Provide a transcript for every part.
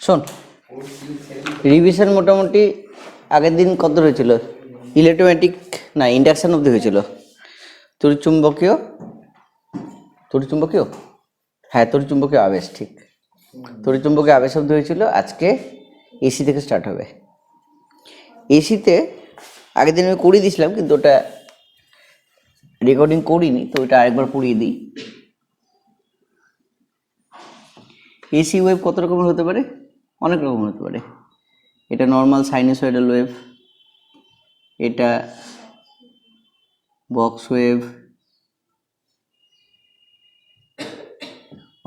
শোন, রিভিশন মোটামুটি আগের দিন কত হয়েছিল? ইলেকট্রোম্যাটিক না ইন্ডাকশন অবধি হয়েছিল। তড়িৎচুম্বকীয় হ্যাঁ, তড়িৎচুম্বকীয় আবেশ, ঠিক, তড়িৎচুম্বকীয় আবেশ অবধি হয়েছিল। আজকে এসি থেকে স্টার্ট হবে। এসিতে আগের দিন আমি করিয়ে দিয়েছিলাম, কিন্তু ওটা রেকর্ডিং করিনি, তো ওটা আরেকবার পড়িয়ে দিই। এসি ওয়েভ কত রকমের হতে পারে? অনেক রকম হতে পারে। এটা নর্মাল সাইনোসয়েডাল ওয়েভ, এটা বক্স ওয়েভ,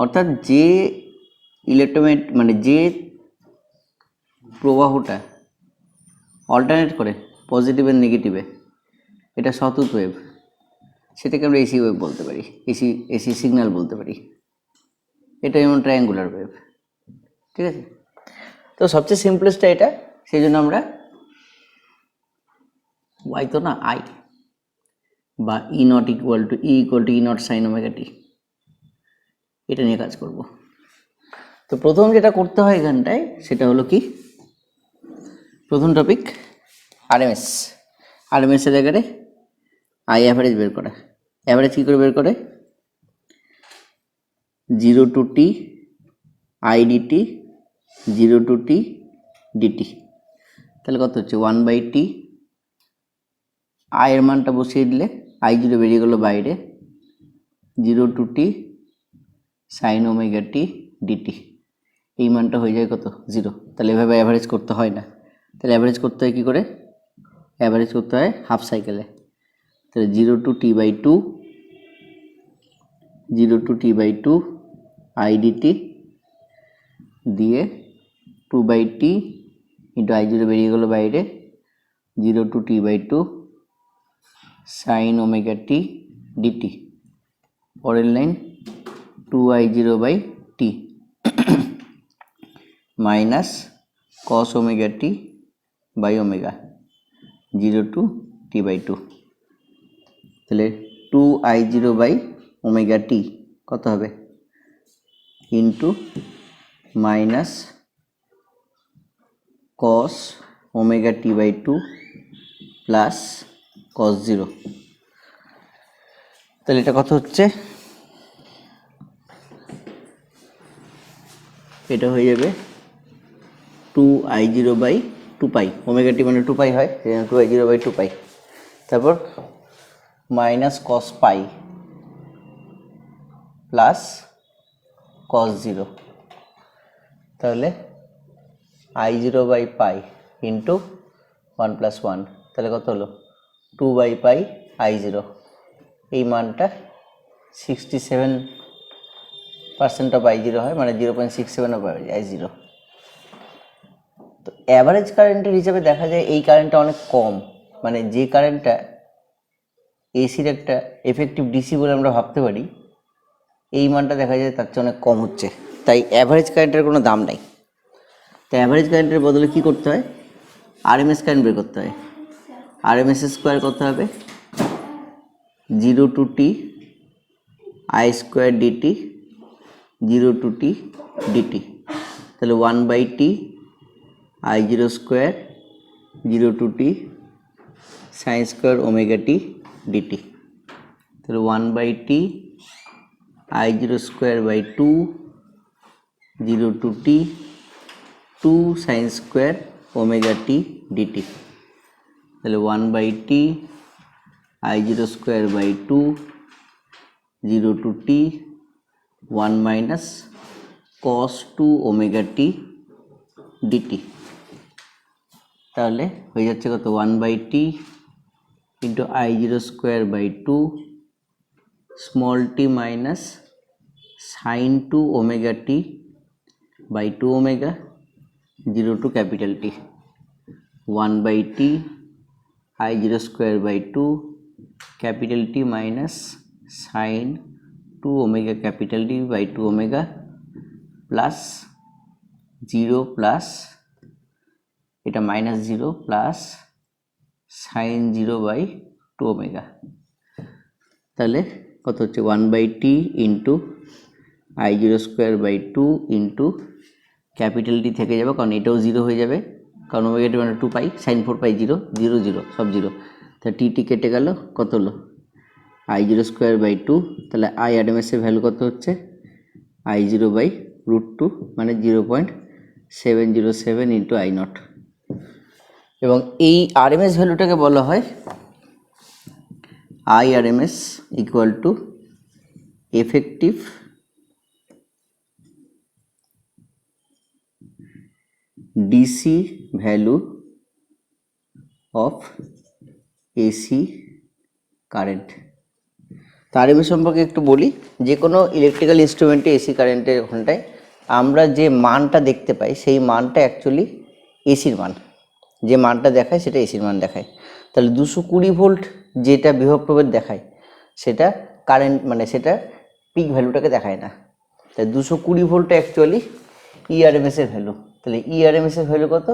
অর্থাৎ যে মানে যে প্রবাহটা অল্টারনেট করে পজিটিভ আর নেগেটিভে, এটা সতুত ওয়েভ, সেটাকে আমরা এসি ওয়েভ বলতে পারি, এসি সিগন্যাল বলতে পারি। এটা যেমন ট্রায়াঙ্গুলার ওয়েভ, ঠিক আছে। তো সবচেয়ে সিম্পলেস্টটা এটা, সেই জন্য আমরা ওয়াই তো না আই বা E not equal to E not sine omega t, এটা নিয়ে কাজ করব। তো প্রথম যেটা করতে হয় এখানটায় সেটা হলো কি, প্রথম টপিক আরএমএস এর জায়গায় আই অ্যাভারেজ বের করা। অ্যাভারেজ কী করে বের করে? 0 to t I dt 0 to t dt, তাহলে কত হচ্ছে 1/t। আই এর মানটা বসিয়ে দিলে আই জিরো বেরিয়ে গেলো বাইরে, 0 to t sine omega t dt, এই মানটা হয়ে যায় কত? 0। তাহলে এভাবে অ্যাভারেজ করতে হয় না। তাহলে অ্যাভারেজ করতে হয় কী করে? অ্যাভারেজ করতে হয় হাফ সাইকেলে। তাহলে 0 to t/2 0 to t/2 I DT দিয়ে 2/t ইন্টু আই জিরো বেরিয়ে গেলো বাইরে, 0 to t/2 sine omega t dt. পরের line 2i0/t minus cos omega t by omega 0 to t/2। তাহলে 2i0/ωt কত হবে? Into minus cos omega t/2 plus cos 0। তাহলে এটা কত হচ্ছে? এটা হয়ে যাবে 2i0/2π, ওমেগা টি মানে 2π হয়, 2i0/2π। তারপর মাইনাস কস পাই প্লাস কস 0, তাহলে i0/π ইন্টু 1 + 1, তাহলে কত হলো? 2/π i0। এই মানটা 67% অফ i0 হয়, মানে 0.67 অফ i0। তো অ্যাভারেজ কারেন্টের হিসাবে দেখা যায় এই কারেন্টটা অনেক কম, মানে যে কারেন্টটা এসির একটা এফেক্টিভ ডিসি বলে আমরা ভাবতে পারি, এই মানটা দেখা যায় তার চেয়ে অনেক কম হচ্ছে। তাই অ্যাভারেজ কারেন্টের কোনো দাম নাই। তাই অ্যাভারেজ কারেন্টের বদলে কী করতে হয়? আরএমএস কারেন্ট বের করতে হয়। আরএমএস স্কোয়ার করতে হবে 0 to t I square dt 0 to t dt, তাহলে 1/t I0 square 0 to t sine square omega t dt. তাহলে 1/t I0 square 0 to t 2 sine square omega t dt. তাহলে 1/t I0 square 0 to t 1 minus cos 2 omega t dt. তাহলে হয়ে যাচ্ছে কত? 1/t into I0 square small t minus sine 2 omega t by 2 omega 0 to capital t, 1/t I0 square capital t minus sine 2 omega capital t by 2 omega plus 0 plus এটা minus 0 plus sine 0/2 omega. তাহলে কত হচ্ছে? 1/t into I0²/2 into capital T থেকে যাবে, কারণ এটাও zero হয়ে যাবে, কারণ ওমেগা মানে 2 পাই, sin 4 পাই 0 0 0 সব জিরো, তাহলে টি কেটে গেল, কত হলো I0²/2, তাহলে RMS এর ভ্যালু কত হচ্ছে I0/√2 মানে 0.707 ইন্টু I0। এবং এই RMS ভ্যালুটাকে বলা হয় IRMS equal to effective DC value of AC current. তো আরএমএস সম্পর্কে একটু বলি, যে কোনো ইলেকট্রিক্যাল ইনস্ট্রুমেন্টে এসি কারেন্টের ঘন্টায় আমরা যে মানটা দেখতে পাই সেই মানটা অ্যাকচুয়ালি এসির মান, যে মানটা দেখায় সেটা এসির মান দেখায়। তাহলে 220 ভোল্ট যেটা বিভব প্রভেদ দেখায় সেটা কারেন্ট মানে সেটা পিক ভ্যালুটাকে দেখায় না। তাই 220 ভোল্টটা অ্যাকচুয়ালি ইআরএমএস এর ভ্যালু। তাহলে ইআরএমএস এর ভ্যালু কত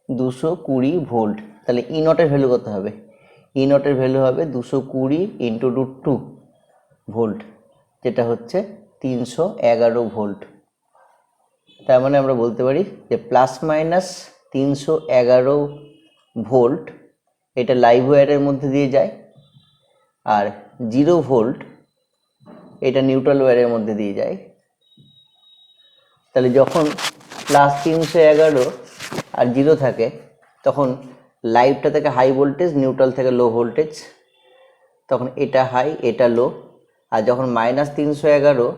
220 ভোল্ট। তাহলে ই নটের ভ্যালু কত হবে, ই নটের ভ্যালু হবে 220 ইন্টু √2 ভোল্ট, যেটা হচ্ছে 311 ভোল্ট। তার মানে আমরা বলতে পারি যে প্লাস মাইনাস 311 ভোল্ট এটা লাইভ ওয়্যারের মধ্যে দিয়ে যায়, আর 0 ভোল্ট এটা নিউট্রাল ওয়্যারের মধ্যে দিয়ে যায়। তাহলে যখন প্লাস 311 আর 0 থাকে তখন লাইভটা থেকে হাই ভোল্টেজ, নিউট্রাল থেকে লো ভোল্টেজ, তখন এটা হাই এটা লো। আর যখন মাইনাস 311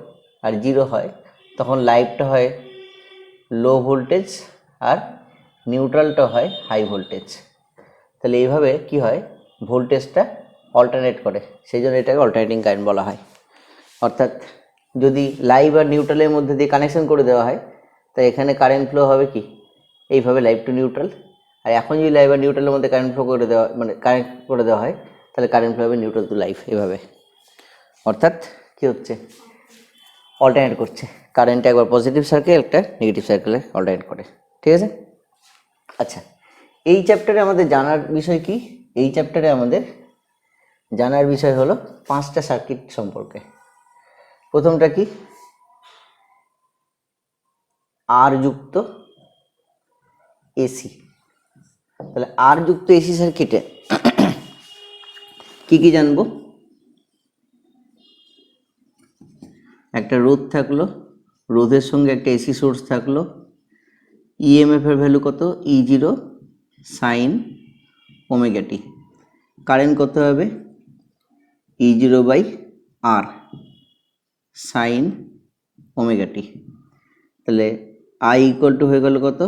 আর 0 হয় তখন লাইভটা হয় লো ভোল্টেজ আর নিউট্রালটা হয় হাই ভোল্টেজ। তাহলে এইভাবে কি হয়, ভোল্টেজটা অল্টারনেট করে, সেই জন্য এটাকে অল্টারনেটিং কারেন্ট বলা হয়। অর্থাৎ যদি লাইভ আর নিউট্রালের মধ্যে দিয়ে কানেকশন করে দেওয়া হয় তাই এখানে কারেন্ট ফ্লো হবে কি এইভাবে লাইভ টু নিউট্রাল। আর এখন যদি লাইভ আর নিউট্রালের মধ্যে কারেন্ট ফ্লো করে দেওয়া মানে কানেক্ট করে দেওয়া হয় তাহলে কারেন্ট ফ্লো হবে নিউট্রাল টু লাইভ এভাবে। অর্থাৎ কি হচ্ছে, অল্টারনেট করছে, কারেন্ট একবার পজিটিভ সার্কেল একটা নেগেটিভ সার্কেলে অল্টারনেট করে। ঠিক আছে। আচ্ছা, এই চ্যাপ্টারে আমাদের জানার বিষয় কি, এই চ্যাপ্টারে আমাদের জানার বিষয় হলো 5টা সার্কিট সম্পর্কে। প্রথমটা কি, আর যুক্ত এসি। তাহলে আর যুক্ত এসি সার্কিটে কি কি জানবো, একটা রোধ থাকলো, রোধের সঙ্গে একটা এসি সোর্স থাকলো, ইএমএফ এর ভ্যালু কত E0 সাইন ওমেগা টি, কারেন্ট কত হবে E0/R সাইন ওমেগা টি। তাহলে আই ইকুয়াল টু হয়ে গেল কত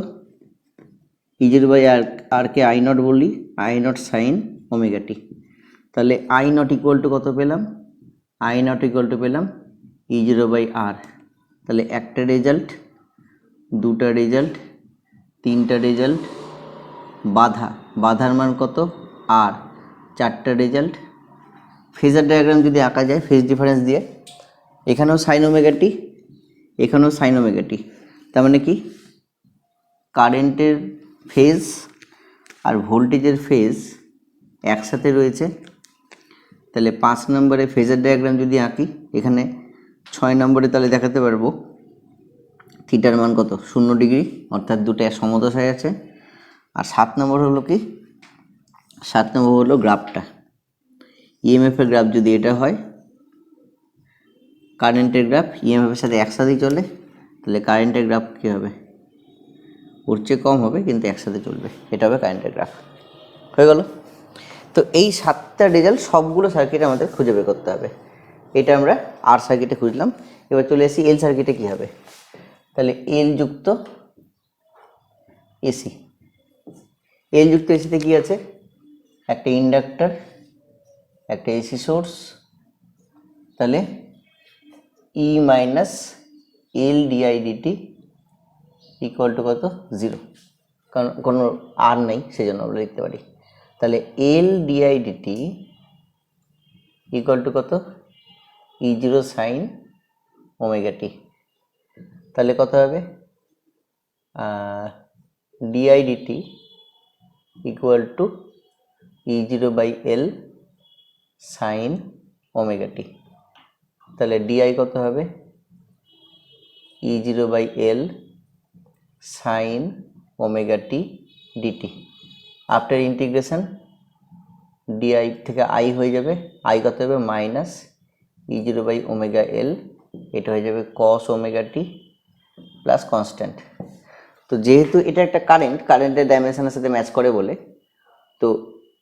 E0/R কে I0 বলি, I0 সাইন ওমেগা টি। তাহলে I0 ইকুয়াল টু কত পেলাম, I0 ইকুয়াল টু পেলাম E0/R। তাহলে একটা রেজাল্ট, দুটা রেজাল্ট, তিনটা রেজাল্ট, বাধার মান কত আর, চারটা রেজাল্ট। ফেজার ডায়াগ্রাম যদি আঁকা যায় ফেজ ডিফারেন্স দিয়ে, এখানেও সাইন ওমেগা টি, এখানেও সাইন ওমেগা টি, তার মানে কি কারেন্টের ফেজ আর ভোল্টেজের ফেজ একসাথে রয়েছে। তাহলে 5 নম্বরে ফেজার ডায়াগ্রাম যদি আঁকি, এখানে 6 নম্বরে তাহলে দেখাতে পারবো থিটার মান কত 0 ডিগ্রি, অর্থাৎ দুটো সমদশায় আছে। আর 7 নম্বর হলো কি, 7 নম্বর হলো গ্রাফটা, ইএমএফ এর গ্রাফ যদি এটা হয়, কারেন্টের গ্রাফ ইএমএফ এর সাথে একসাথেই চলে, তাহলে কারেন্টের গ্রাফ কী হবে, ওর চেয়ে কম হবে কিন্তু একসাথে চলবে, এটা হবে কারেন্টের গ্রাফ। হয়ে গেল। তো এই 7টা রেজাল্ট সবগুলো সার্কিটে আমাদের খুঁজে বের করতে হবে। এটা আমরা আর সার্কিটে খুঁজলাম। এবার চলে আসি এল সার্কিটে কী হবে। তাহলে এল যুক্ত এসি, এল যুক্ত এসিতে কী আছে, একটা ইন্ডাক্টর, একটা এসি সোর্স, তাহলে E minus L di dt equal to কত 0, কারণ কোনো আর নেই সেই জন্য আমরা লিখতে পারি। তাহলে L di dt equal to কত E0 সাইন ওমেগা টি। তাহলে কত হবে di dt equal to E0/L sine omega t. তাহলে ডিআই কত হবে E0/L sin omega t dt। After integration di থেকে i হয়ে যাবে, i কত হবে মাইনাস E0/omega L, এটা হয়ে যাবে cos omega t plus constant. তো যেহেতু এটা একটা কারেন্টের ডাইমেনশনের সাথে ম্যাচ করে বলে, তো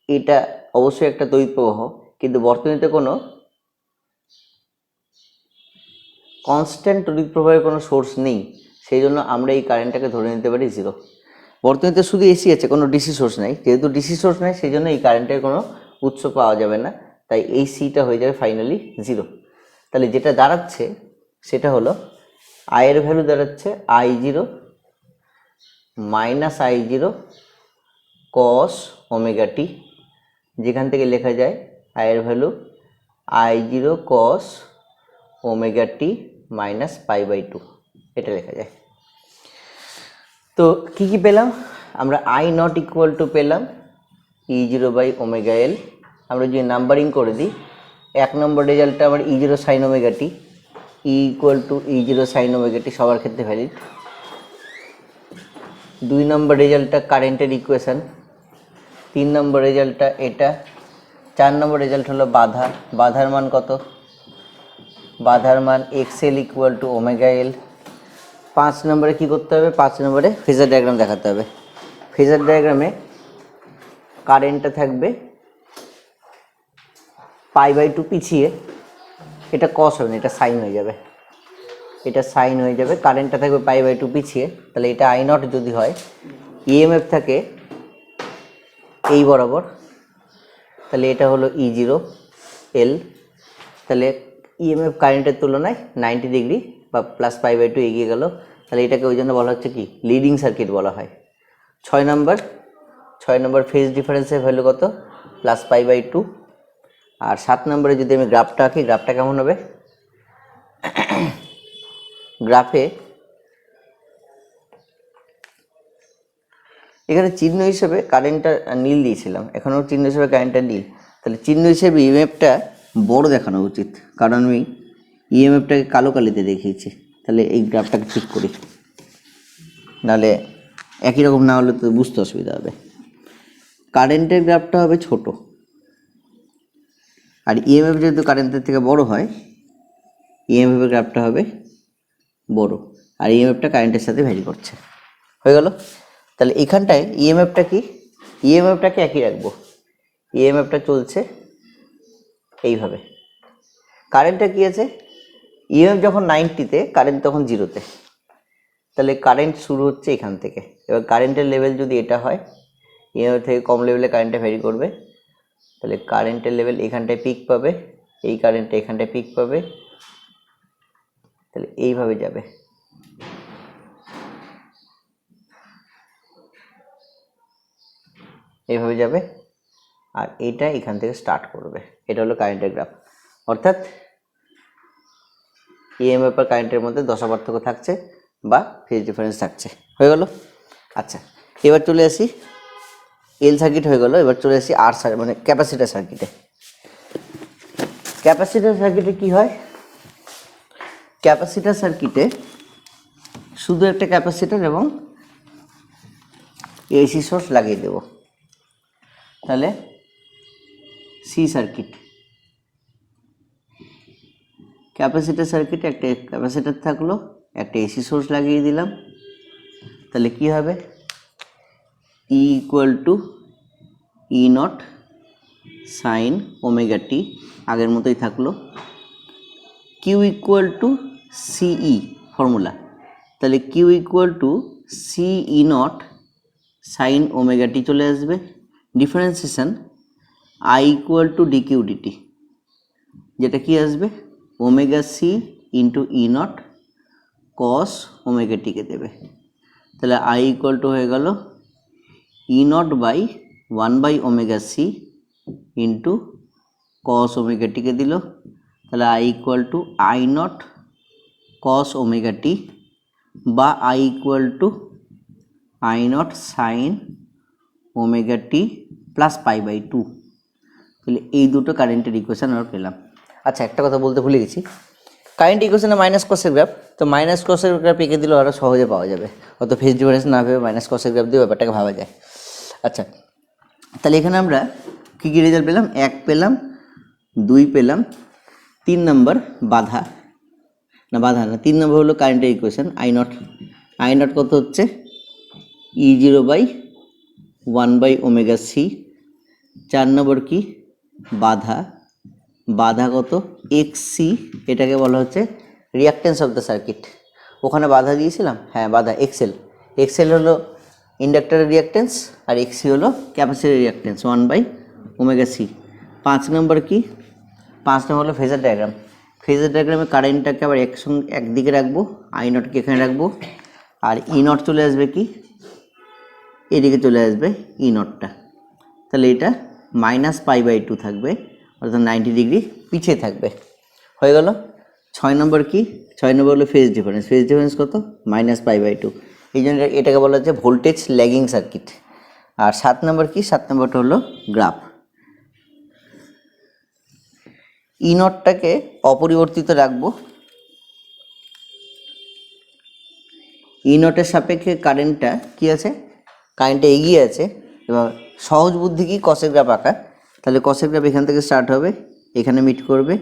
এটা অবশ্যই একটা তড়িৎ প্রবাহ, কিন্তু বর্তনীতে কোনো কনস্ট্যান্ট তড়িৎ প্রবাহের কোনো সোর্স নেই, সেই জন্য আমরা এই কারেন্টটাকে ধরে নিতে পারি জিরো। বর্তনীতে শুধু এসি আছে, কোনো ডিসি সোর্স নেই, যেহেতু ডিসি সোর্স নেই সেই জন্য এই কারেন্টের কোনো উৎস পাওয়া যাবে না, তাই এই সিটা হয়ে যাবে ফাইনালি জিরো। তাহলে যেটা দাঁড়াচ্ছে সেটা হলো আয়ের ভ্যালু দাঁড়াচ্ছে I0 minus I0 cos omega t, যেখান থেকে লেখা যায় আয়ের value I0 cos omega t minus π/2, এটা লেখা যায়। তো কি কি পেলাম আমরা? I0 ইকুয়াল টু পেলাম E0/omega L। আমরা যদি নাম্বারিং করে দিই, 1 নম্বর রেজাল্টটা আমার E0 sin omega t, E equal to E0 sin omega t সবার ক্ষেত্রে ভ্যালিড। 2 নম্বর রেজাল্টটা কারেন্টের ইকুয়েশন, 3 নম্বর রেজাল্টটা এটা, 4 নম্বর রেজাল্ট হলো বাধার মান কত? বাধার মান XL equal to omega L। 5 নম্বরে কী করতে হবে? 5 নম্বরে ফেজার ডায়াগ্রাম দেখাতে হবে। ফেজার ডায়াগ্রামে কারেন্টটা থাকবে π/2 পিছিয়ে, এটা কস হবে না, এটা সাইন হয়ে যাবে, এটা সাইন হয়ে যাবে। কারেন্টটা থাকবে π/2 পিছিয়ে, তাহলে এটা I0 যদি হয়, ইএমএফ থাকে এই বরাবর, তাহলে এটা হলো E0L। তাহলে ইএমএফ কারেন্টের তুলনায় 90 ডিগ্রি বা প্লাস π/2 এগিয়ে গেল, তাহলে এটাকে ওই জন্য বলা হচ্ছে কি লিডিং সার্কিট বলা হয়। 6 নম্বর ফেজ ডিফারেন্সের ভ্যালু কত? প্লাস π/2। আর 7 নম্বরে যদি আমি গ্রাফটা আঁকি, গ্রাফটা কেমন হবে? গ্রাফে এখানে চিহ্ন হিসেবে কারেন্টটা নীল দিয়েছিলাম, এখনও চিহ্ন হিসেবে কারেন্টটা নীল, তাহলে চিহ্ন হিসেবে ইএমএফটা বড় দেখানো উচিত, কারণ আমি ইএমএফটাকে কালো কালিতে দেখিয়েছি। তাহলে এই গ্রাফটাকে ঠিক করি, নাহলে একই রকম না হলে তো বুঝতে অসুবিধা হবে। কারেন্টের গ্রাফটা হবে ছোট, আর ইএমএফ যেহেতু কারেন্টের থেকে বড় হয়, ইএমএফের গ্রাফটা হবে বড়, আর ইএমএফটা কারেন্টের সাথে ভ্যারি করছে। হয়ে গেল? তাহলে এখানটায় ইএমএফটা কি? ইএমএফটাকে একই রাখবো, ইএমএফটা চলছে এইভাবে। কারেন্টটা কি আছে? ইএমএফ যখন 90-তে, কারেন্ট তখন 0-তে, তাহলে কারেন্ট শুরু হচ্ছে এখান থেকে। এবার কারেন্টের লেভেল যদি এটা হয়, ইএমএফ থেকে কম লেভেলে কারেন্টটা ভ্যারি করবে, তাহলে কারেন্টের লেভেল এখানটায় পিক পাবে, এই কারেন্টটা এখানটায় পিক পাবে, তাহলে এইভাবে যাবে। এইভাবে যাবে, আর এটা এখান থেকে স্টার্ট করবে। এটা হলো কারেন্টের গ্রাফ, অর্থাৎ ইএমএফ আর কারেন্টের মধ্যে দশা পার্থক্য থাকছে বা ফেজ ডিফারেন্স থাকছে। হয়ে গেল? আচ্ছা, এবার চলে আসি এল সার্কিট হয়ে গেল। এবার চলে আসি আর মানে ক্যাপাসিটার সার্কিটে। ক্যাপাসিটার সার্কিটে কি হয়? ক্যাপাসিটার সার্কিটে শুধু একটা ক্যাপাসিটার এবং এসি সোর্স লাগিয়ে দেব, তাহলে সি সার্কিট। ক্যাপাসিটার সার্কিটে একটা ক্যাপাসিটার থাকলো, একটা এসি সোর্স লাগিয়ে দিলাম, তাহলে কি হবে? E equal to E0 sine omega t, আগের মতোই থাকলো। Q equal to CE formula, তাহলে Q equal to CE0 sine omega t চলে আসবে। Differentiation I equal to dq dt, যেটা কি আসবে? Omega C into E0 cos omega টিকে দেবে। তাহলে আই ইকুয়াল টু হয়ে গেল E0 by omega C into cos omega টিকে দিল, তাহলে I equal to I0 cos omega t বা I equal to I0 sine omega t plus π/2। তাহলে এই দুটো কারেন্টের ইকুয়েশান আমরা পেলাম। আচ্ছা, একটা কথা বলতে ভুলে গেছি, কারেন্ট ইকুয়েশনে মাইনাস কসের গ্রাফ, তো মাইনাস কসের গ্রাফ এঁকে দিলেও আরও সহজে পাওয়া যাবে, অত ফেজ ডিফারেন্স না ভেবে মাইনাস কসের গ্রাফ দিয়ে ব্যাপারটাকে ভাবা যায়। আচ্ছা, তাহলে এখানে আমরা কী কী রেজাল্ট পেলাম? 1 পেলাম, 2 পেলাম, 3 নম্বর বাধা না, 3 নম্বর হলো কারেন্টের ইকুয়েশন আই নট কত হচ্ছে E0/1/ωc। 4 নম্বর কি? বাধা কত? XC, এটাকে বলা হচ্ছে রিয়াক্টেন্স অফ দ্য সার্কিট। ওখানে বাধা দিয়েছিলাম, হ্যাঁ বাধা এক্সেল হলো ইন্ডাক্টরের রিয়াক্টেন্স আর XC হলো ক্যাপাসিটরের রিয়াক্টেন্স 1/ωc। 5 নম্বর কি? 5 নম্বর হলো ফেজার ডায়াগ্রামে কারেন্টটাকে আবার একদিকে রাখবো, আই নটকে এখানে রাখবো, আর ই নট চলে আসবে কি এদিকে চলে আসবে ই নটটা, তাহলে এটা -π/2 থাকবে, অর্থাৎ 90 ডিগ্রি পিছিয়ে থাকবে। হয়ে গেল। 6 নম্বর কি? 6 নম্বর হলো ফেজ ডিফারেন্স কত? -π/2। এই জন্য এটাকে বলা হচ্ছে ভোল্টেজ ল্যাগিং সার্কিট। আর 7 নম্বর কি? 7 নম্বরটা হলো গ্রাফ। ই নটটাকে অপরিবর্তিত রাখবো, ই নটের সাপেক্ষে কারেন্টটা কি আছে? কারেন্টটা এগিয়ে আছে। এবার সহজ বুদ্ধি কি? কসের গ্রাফ আঁকা। তাহলে কসের গ্রাফ এখান থেকে স্টার্ট হবে, এখানে মিট করবে,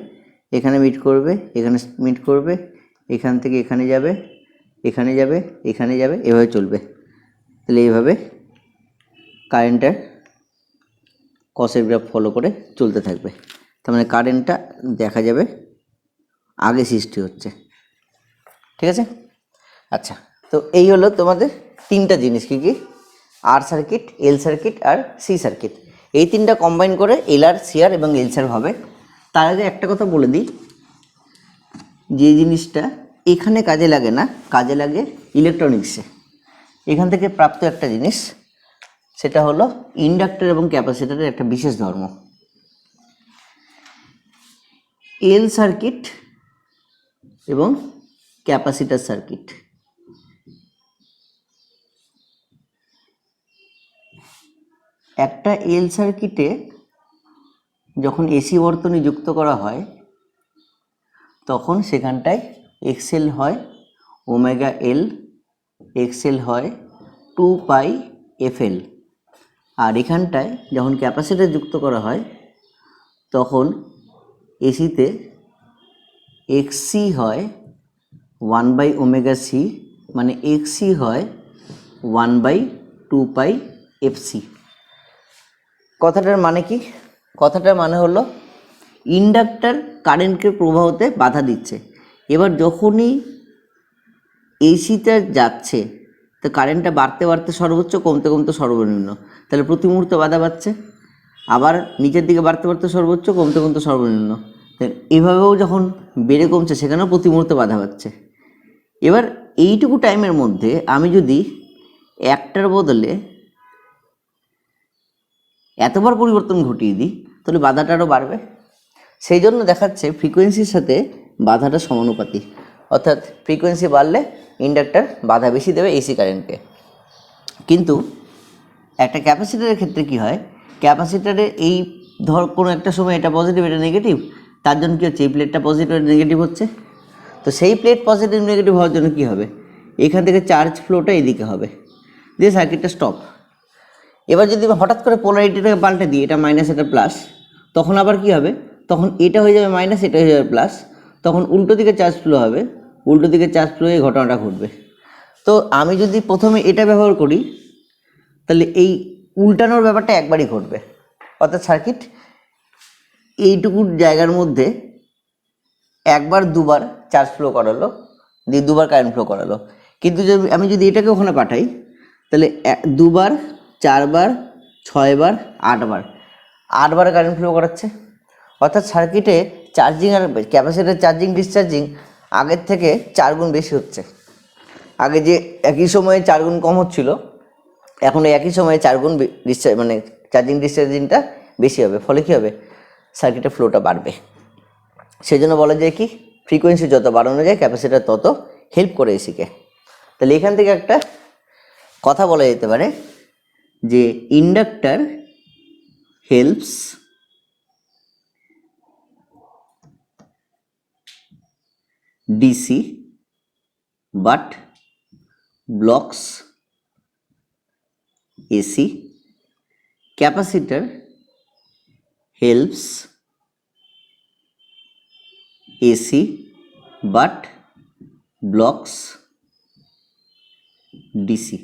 এখানে মিট করবে, এখানে মিট করবে, এখান থেকে এখানে যাবে, এখানে যাবে, এখানে যাবে, এভাবে চলবে। তাহলে এইভাবে কারেন্টের কসের গ্রাফ ফলো করে চলতে থাকবে। তার মানে কারেন্টটা দেখা যাবে আগে সৃষ্টি হচ্ছে। ঠিক আছে? আচ্ছা, তো এই হলো তোমাদের 3টা জিনিস। কী কী? আর সার্কিট, এল সার্কিট আর সি সার্কিট। এই 3টা কম্বাইন করে এলআর, সিআর এবং এলসার হবে। তার আগে একটা কথা বলে দিই, যে জিনিসটা এখানে কাজে লাগে না, কাজে লাগে ইলেকট্রনিক্সে। এখান থেকে প্রাপ্ত একটা জিনিস, সেটা হলো ইন্ডাক্টর এবং ক্যাপাসিটরের একটা বিশেষ ধর্ম। এল সার্কিট এবং ক্যাপাসিটর সার্কিট, একটা এল সার্কিটে যখন এসি বর্তনী যুক্ত করা হয় তখন সেখানটায় এক্সএল হয় ω/L, এক্সএল হয় 2πfL। আর এখানটায় যখন ক্যাপাসিটর যুক্ত করা হয় তখন এসিতে XC হয় 1/ωc, মানে XC হয় 1/2πfC। কথাটার মানে কি? কথাটার মানে হলো ইন্ডাক্টর কারেন্টকে প্রবাহতে বাধা দিচ্ছে। এবার যখনই এসিটা যাচ্ছে তো কারেন্টটা বাড়তে বাড়তে সর্বোচ্চ, কমতে কমতে সর্বনিম্ন, তাহলে প্রতি মুহূর্তে বাধা পাচ্ছে। আবার নিচের দিকে বাড়তে বাড়তে সর্বোচ্চ, কমতে কমতে সর্বনিম্ন, এভাবেও যখন বেড়ে কমছে সেখানেও প্রতি মুহূর্তে বাধা পাচ্ছে। এবার এইটুকু টাইমের মধ্যে আমি যদি একটার বদলে এতবার পরিবর্তন ঘটিয়ে দিই তাহলে বাধাটা আরও বাড়বে। সেই জন্য দেখাচ্ছে ফ্রিকোয়েন্সির সাথে বাধাটা সমানুপাতি, অর্থাৎ ফ্রিকোয়েন্সি বাড়লে ইন্ডাক্টর বাধা বেশি দেবে এসি কারেন্টকে। কিন্তু একটা ক্যাপাসিটরের ক্ষেত্রে কি হয়? ক্যাপাসিটরে এই ধর কোনো একটা সময় এটা পজিটিভ, এটা নেগেটিভ, তার জন্য কী হচ্ছে? এই প্লেটটা পজিটিভ আর নেগেটিভ হচ্ছে। তো সেই প্লেট পজিটিভ নেগেটিভ হওয়ার জন্য কী হবে? এখান থেকে চার্জ ফ্লোটা এদিকে হবে, দিয়ে সার্কিটটা স্টপ। এবার যদি হঠাৎ করে পোলারিটিটাকে পাল্টে দিই, এটা মাইনাস এটা প্লাস, তখন আবার কি হবে? তখন এটা হয়ে যাবে মাইনাস, এটা হয়ে যাবে প্লাস, তখন উল্টো দিকে চার্জ ফ্লো হবে, উল্টো দিকে চার্জ ফ্লো এই ঘটনাটা ঘটবে। তো আমি যদি প্রথমে এটা ব্যবহার করি তাহলে এই উল্টানোর ব্যাপারটা একবারই ঘটবে, অর্থাৎ সার্কিট এইটুকু জায়গার মধ্যে একবার দুবার চার্জ ফ্লো করালো, দিয়ে দুবার কারেন্ট ফ্লো করালো। কিন্তু আমি যদি এটাকে ওখানে পাঠাই তাহলে 2বার, 4বার, 6বার, 8বার কারেন্ট ফ্লো করাচ্ছে। অর্থাৎ সার্কিটে চার্জিং আর ক্যাপাসিটর চার্জিং ডিসচার্জিং আগের থেকে 4 গুণ বেশি হচ্ছে। আগে যে একই সময়ে 4 গুণ কম হচ্ছিল, এখন একই সময়ে 4 গুণ মানে চার্জিং ডিসচার্জিংটা বেশি হবে। ফলে কী হবে? সার্কিটের ফ্লোটা বাড়বে। সেই জন্য বলা যায় কি, ফ্রিকোয়েন্সি যত বাড়ানো যায় ক্যাপাসিটর তত হেল্প করে এসিকে। তাহলে এখান থেকে একটা কথা বলা যেতে পারে যে inductor DC but blocks AC, capacitor helps AC but blocks DC.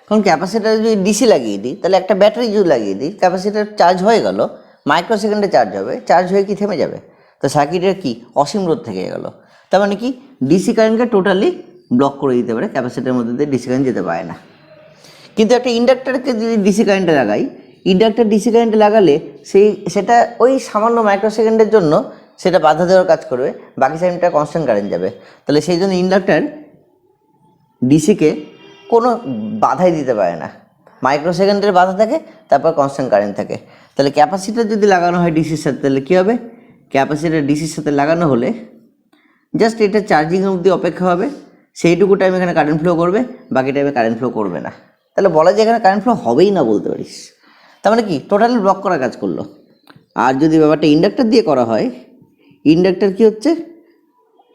কারণ ক্যাপাসিটার যদি ডিসি লাগিয়ে দিই তাহলে একটা ব্যাটারি যদি লাগিয়ে দিই, ক্যাপাসিটার চার্জ হয়ে গেল, মাইক্রো সেকেন্ডে চার্জ হবে, চার্জ হয়ে কি থেমে যাবে? তো সার্কিটের কি অসীম রোধ থেকে গেল। তার মানে কি ডিসি কারেন্টকে টোটালি ব্লক করে দিতে পারে, ক্যাপাসিটারের মধ্যে দিয়ে ডিসি কারেন্ট যেতে পারে না। কিন্তু একটা ইন্ডাক্টরকে যদি ডিসি কারেন্টে লাগাই, ইন্ডাক্টর ডিসি কারেন্টে লাগালে সেটা ওই সামান্য মাইক্রো সেকেন্ডের জন্য সেটা বাধা দেওয়ার কাজ করবে, বাকি টাইমটা কনস্ট্যান্ট কারেন্ট যাবে। তাহলে সেই জন্য ইন্ডাক্টর ডিসিকে কোনো বাধাই দিতে পারে না, মাইক্রো সেকেন্ডের বাধা থাকে, তারপর কনস্ট্যান্ট কারেন্ট থাকে। তাহলে ক্যাপাসিটার যদি লাগানো হয় ডিসির সাথে তাহলে কী হবে? ক্যাপাসিটার ডিসির সাথে লাগানো হলে জাস্ট এটা চার্জিং অবধি অপেক্ষা হবে, সেইটুকু টাইম এখানে কারেন্ট ফ্লো করবে, বাকি টাইমে কারেন্ট ফ্লো করবে না। তাহলে বলা যায় এখানে কারেন্ট ফ্লো হবেই না বলতে পারিস। তার মানে কি টোটালি ব্লক করার কাজ করলো। আর যদি ব্যাপারটা ইন্ডাক্টর দিয়ে করা হয়, ইন্ডাক্টর কী হচ্ছে,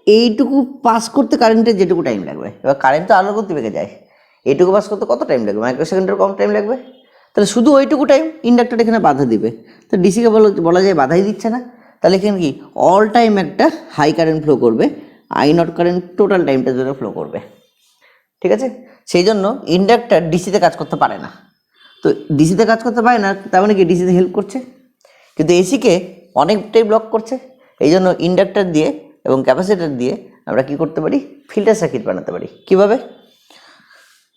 এইটুকু পাস করতে কারেন্টের যেটুকু টাইম লাগবে, এবার কারেন্ট তো আলোর গতি বেগে যায়, এইটুকু পাস করতে কত টাইম লাগবে? মাইক্রো সেকেন্ডের কম টাইম লাগবে। তাহলে শুধু ওইটুকু টাইম ইন্ডাক্টর এখানে বাধা দিবে, তো ডিসিকে বলা যায় বাধাই দিচ্ছে না। তাহলে এখানে কি অল টাইম একটা হাই কারেন্ট ফ্লো করবে, আই নট কারেন্ট টোটাল টাইমটা ধরে ফ্লো করবে। ঠিক আছে, সেই জন্য ইন্ডাক্টর ডিসিতে কাজ করতে পারে না। তো ডিসিতে কাজ করতে পারে না, তার মানে কি ডিসিতে হেল্প করছে, কিন্তু এসিকে অনেকটাই ব্লক করছে। এই জন্য ইন্ডাক্টর দিয়ে এবং ক্যাপাসিটর দিয়ে আমরা কি করতে পারি? ফিল্টার সার্কিট বানাতে পারি। কিভাবে?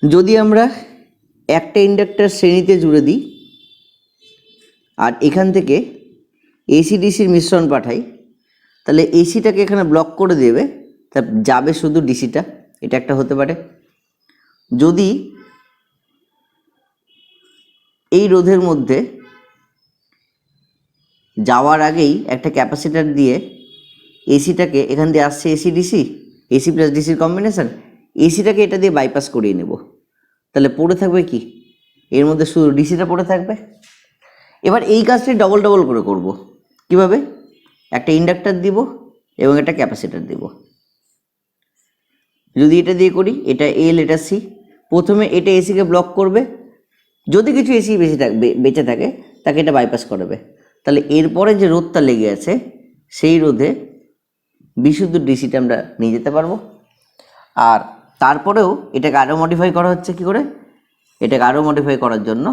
যদি আমরা একটা ইন্ডাক্টর শ্রেণীতে জুড়ে দিই আর এখান থেকে এসি ডিসির মিশ্রণ পাঠাই, তাহলে এসিটাকে এখানে ব্লক করে দেবে, তা যাবে শুধু ডিসিটা, এটা একটা হতে পারে। যদি এই রোধের মধ্যে যাওয়ার আগেই একটা ক্যাপাসিটার দিয়ে এসিটাকে, এখান দিয়ে আসছে এসি ডিসি, এসি প্লাস ডিসির কম্বিনেশান, এসিটাকে এটা দিয়ে বাইপাস করিয়ে নেব, তাহলে পড়ে থাকবে কি? এর মধ্যে শুধু ডিসিটা পড়ে থাকবে। এবার এই কাজটি ডবল ডবল করে করব। কিভাবে? একটা ইন্ডাক্টর দিব এবং একটা ক্যাপাসিটার দিব। যদি এটা দিয়ে করি, এটা এল এটা সি, প্রথমে এটা এসিকে ব্লক করবে, যদি কিছু এসি বেঁচে থাকে তাকে এটা বাইপাস করবে, তাহলে এরপরে যে রোধটা লেগে আছে সেই রোধে বিশুদ্ধ ডিসিটা আমরা নিয়ে যেতে পারবো। আর তারপরেও এটাকে আরও মডিফাই করা হচ্ছে। কি করে? এটাকে আরও মডিফাই করার জন্য